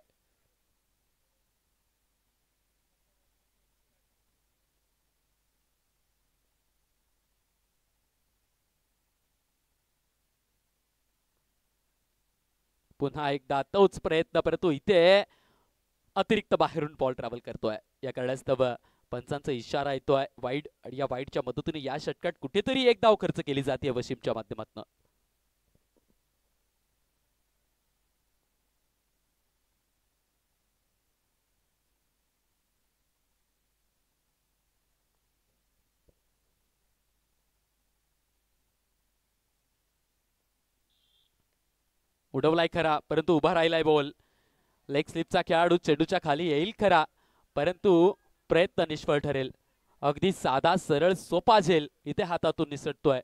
पुन्हा एकदा तोच प्रयत्न, परंतु इथे अतिरिक्त बाहेरून बॉल ट्रॅव्हल करतोय. या कारणास्तव पंचांचा इशारा येतोय वाईड, आणि या वाईडच्या मदतीने या षटकात कुठेतरी एक धाव खर्च केली जाते वसीमच्या माध्यमातून. उडवलाय खरा, परंतु उभा राहिलाय बॉल. लेग स्लिपचा खेळाडू चेंडूच्या खाली येईल खरा, परंतु प्रयत्न निष्फळ ठरेल. अगदी साधा सरळ सोपा झेल इथे हातातून निसटतोय.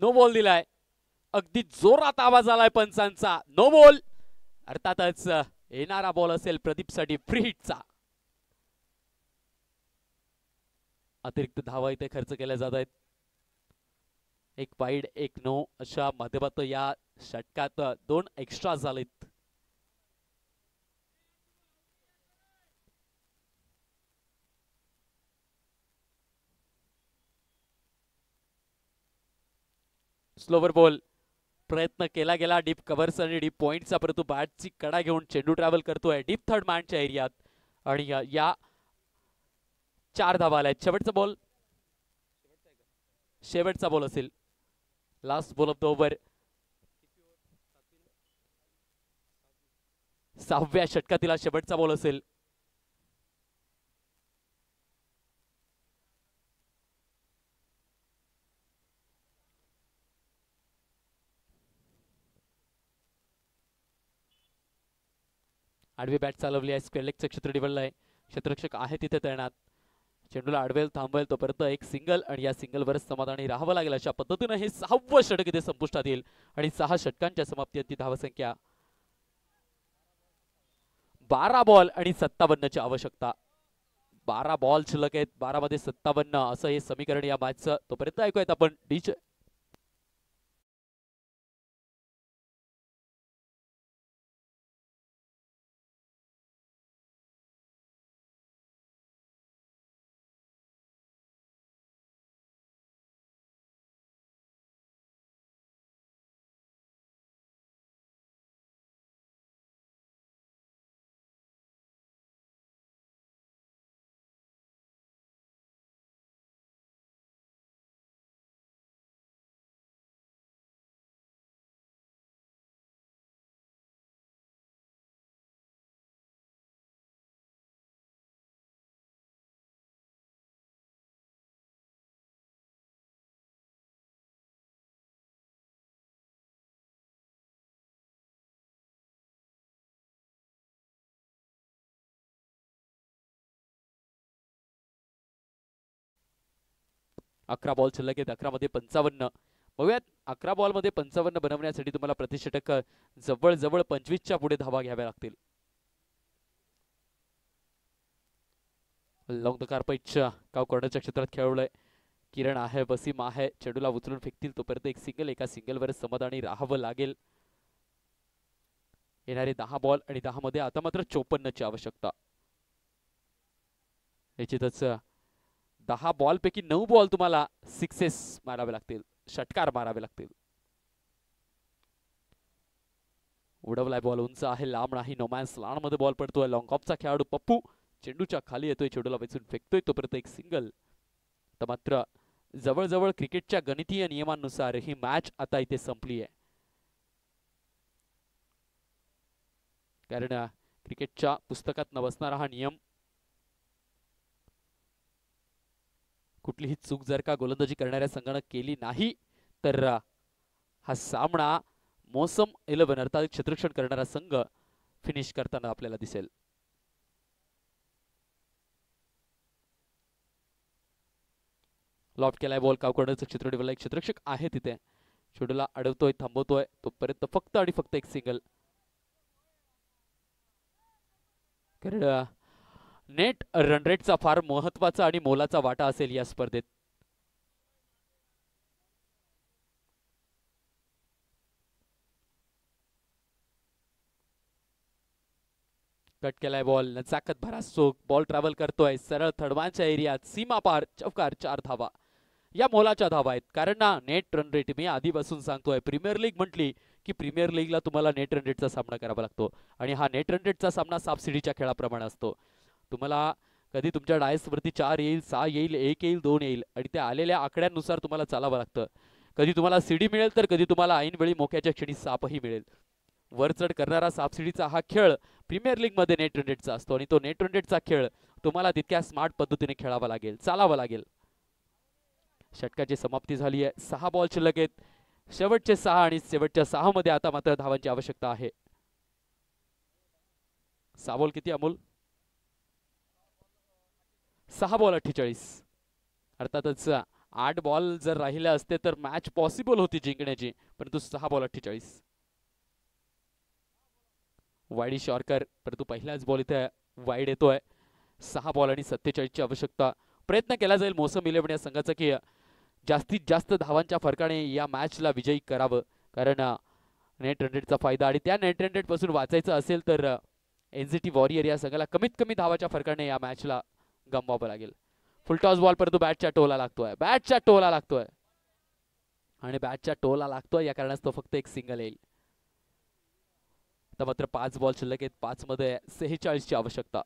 नो बॉल दिलाय. अगदी जोरात आवाज आलाय पंचांचा. No ball. अर्थातच येणारा बॉल असेल प्रदीपसाठी फ्री हिटचा. अतिरिक्त धावा इथे खर्च केल्या जात आहेत. एक वाईड एक नो अशा माध्यमातून या षटकात 2 एक्स्ट्रा झालेत. स्लोवर बॉल प्रयत्न केला गेला डीप कव्हर्स आणि डीप पॉइंटचा, परंतु बॅटची कडा घेऊन चेंडू ट्रॅव्हल करतोय डीप थर्ड मॅनच्या एरियात, आणि या 4 धावा आल्या. शेवटचा बॉल असेल. Last ball of the over. 6व्या षटकातील शेवटचा बॉल असेल. आडवी बॅट चालवली आहे. स्क्वेअर लेगचं क्षेत्र निवडलंय. क्षेत्ररक्षक आहे तिथे तैनात. चेंडूला अडवेल थांबवेल तोपर्यंत एक सिंगल, आणि या सिंगलवर समाधानी राहावं लागेल. अशा पद्धतीने हे 6वं षटक इथे संपुष्टात येईल, आणि 6 षटकांच्या समाप्तीअंती धावसंख्या 12 बॉल आणि 57ची आवश्यकता. 12 बॉल शिल्लक आहेत, 12 मध्ये 57 असं हे समीकरण या मॅचचं. तोपर्यंत ऐकूयात आपण डीच. अकरा बॉल शिल्लक आहेत. 11 मध्ये 55. बघूयात 11 बॉल मध्ये 55 बनवण्यासाठी तुम्हाला प्रतिषटक जवळ 25च्या पुढे धावा घ्याव्या लागतील. लॉंग द कार्पेट काव कॉर्नरच्या क्षेत्रात खेळवलंय. किरण आहे, वसीम आहे. चेंडूला उचलून फेकतील तोपर्यंत एक सिंगल, एका सिंगलवर समाधानी राहावं लागेल. येणारे 10 बॉल आणि 10 मध्ये आता मात्र 54 ची आवश्यकता. निश्चितच 10 बॉल पैकी 9 बॉल तुम्हाला सिक्सेस मारावे लागतील, षटकार मारावे लागतील. उडवलाय बॉल, उंच आहे, लांब नाही. नोमॅन्स लॉन मध्ये बॉल पडतोय. लॉंग ऑफचा खेळाडू पप्पू चेंडूच्या खाली येतोय, चेंडूला वेचून फेकतोय, तोपर्यंत एक सिंगल. तर मात्र जवळजवळ क्रिकेटच्या गणितीय नियमांनुसार ही मॅच आता इथे संपली आहे. कारण क्रिकेटच्या पुस्तकात न बसणारा हा नियम, कुठलीही चूक जर का गोलंदाजी करणाऱ्या संघानं केली नाही तर हा सामना मौसम 11 अर्थात क्षेत्ररक्षण करणारा संघ फिनिश करताना आपल्याला दिसेल. लॉफ्ट केलाय बॉल, कावकर्णरचं चित्र एक क्षेत्ररक्षक आहे तिथे, चेंडूला अडवतोय, थांबवतोय, तोपर्यंत फक्त आणि फक्त एक सिंगल. कारण नेट रन रेटचा फार महत्वाचा आणि मोलाचा वाटा असेल या स्पर्धेत. कट केलाय बॉल, नचाकत भरास चोक, बॉल ट्रॅव्हल करतोय सरळ थडवांच्या एरियात, सीमा पार, चौकार, 4 धावा. या मोलाच्या धावा आहेत. कारण ना नेट रन रेट मी आधीपासून सांगतोय, प्रीमियर लीग म्हटली की प्रीमियर लीगला तुम्हाला नेट रन रेटचा सामना करावा लागतो आणि हा नेट रन रेटचा सामना सापसिडीच्या खेळाप्रमाणे असतो. तुम्हाला कधी तुमच्या डायसवरती 4 येईल, 6 येईल, 1 येईल, 2 येईल आणि त्या आलेल्या आकड्यांनुसार तुम्हाला चालावं लागतं. कधी तुम्हाला सीडी मिळेल तर कधी तुम्हाला ऐनवेळी मोक्याच्या क्षणी सापही मिळेल. वरचढ करणारा सापसिडीचा हा खेळ प्रीमियर लीग मध्ये नेट रन रेटचा असतो आणि तो नेट रन रेटचा खेळ तुम्हाला तितक्या स्मार्ट पद्धतीने खेळावा लागेल, चालावं लागेल. षटकाची समाप्ती झाली आहे. 6 बॉल शिल्लक आहेत. शेवटचे 6 आणि शेवटच्या 6 मध्ये आता मात्र धावांची आवश्यकता आहे. 6 बॉल किती अमोल? 6 बॉल 48. अर्थातच 8 बॉल जर राहिले असते तर मॅच पॉसिबल होती जिंकण्याची, परंतु 6 बॉल 48. वाईडी शॉर्कर, परंतु पहिलाच बॉल इथे वाईड येतोय. 6 बॉल आणि 47 ची आवश्यकता. प्रयत्न केला जाईल मौसम 11 या संघाचा की जास्तीत जास्त धावांच्या फरकाने या मॅचला विजयी करावं. कारण नेट रन रेटचा फायदा आणि त्या नेट रन रेट पासून वाचायचं असेल तर एनसीटी वॉरियर या संघाला कमीत कमी धावाच्या फरकाने या मॅचला गमवावं लागेल. फुलटॉस बॉल, परंतु बॅटच्या टोला लागतोय, बॅटच्या टोला लागतोय आणि बॅटच्या टोला लागतोय या कारणास्तव फक्त एक सिंगल येईल. तर मात्र 5 बॉल शिल्लक आहेत. 5 मध्ये 46 ची आवश्यकता.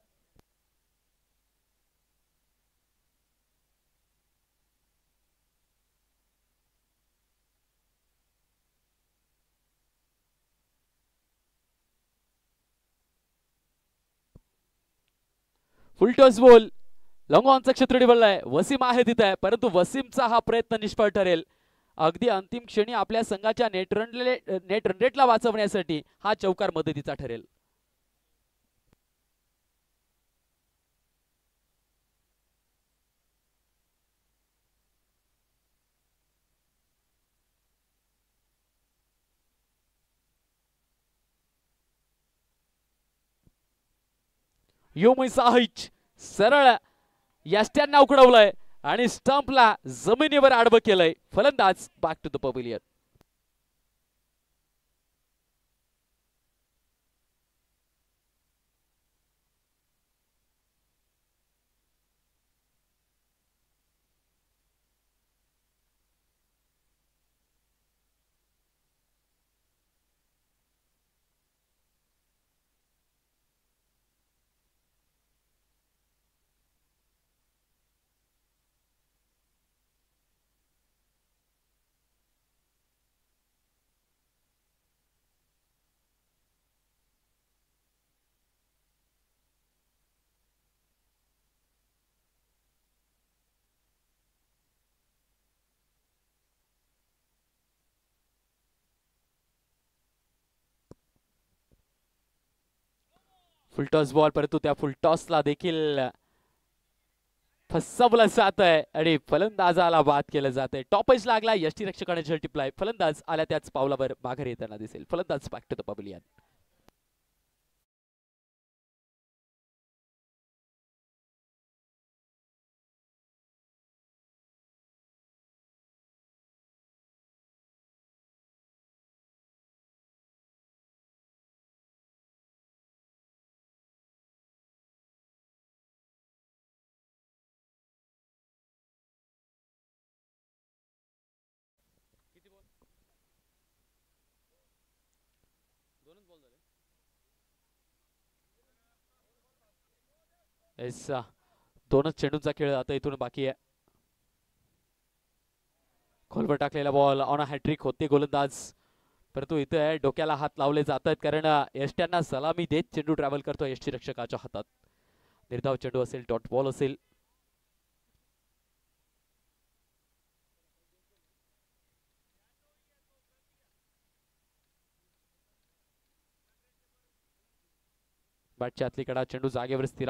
फुलटॉस बॉल, लॉंग ऑनचा क्षेत्र निवडलाय. वसीम आहे तिथे, परंतु वसीमचा हा प्रयत्न निष्फळ ठरेल. अगदी अंतिम क्षणी आपल्या संघाच्या नेट रन रेटला वाचवण्यासाठी हा चौकार मदतीचा ठरेल. योमी साहिच सरळ यष्ट्यांना उकडवलंय आणि स्टंपला जमिनीवर आडवं केलंय. फलंदाज back to the pavilion. Full toss ball, परंतु त्या फुलटॉसला देखील फसवलं जात आहे आणि फलंदाजाला बाद केलं जात आहे. टॉपच लागला, यष्टीरक्षकाने झेल टिपलाय. फलंदाज आल्या त्याच पावलावर माघारी येताना दिसेल. फलंदाज बॅक टू द पवेलियन. एस दोनच चेंडूंचा खेळ आता इथून बाकी आहे. खोलवर टाकलेला बॉल ऑन अ हॅट्रिक होते गोलंदाज, परंतु इथे डोक्याला हात लावले जात आहेत कारण यष्ट्यांना सलामी देत चेंडू ट्रॅव्हल करतो यष्टी रक्षकाच्या हातात. निर्धाव चेंडू असेल, डॉट बॉल असेल. बॅटच्या आतली कडा चेंडू जागेवर स्थिरा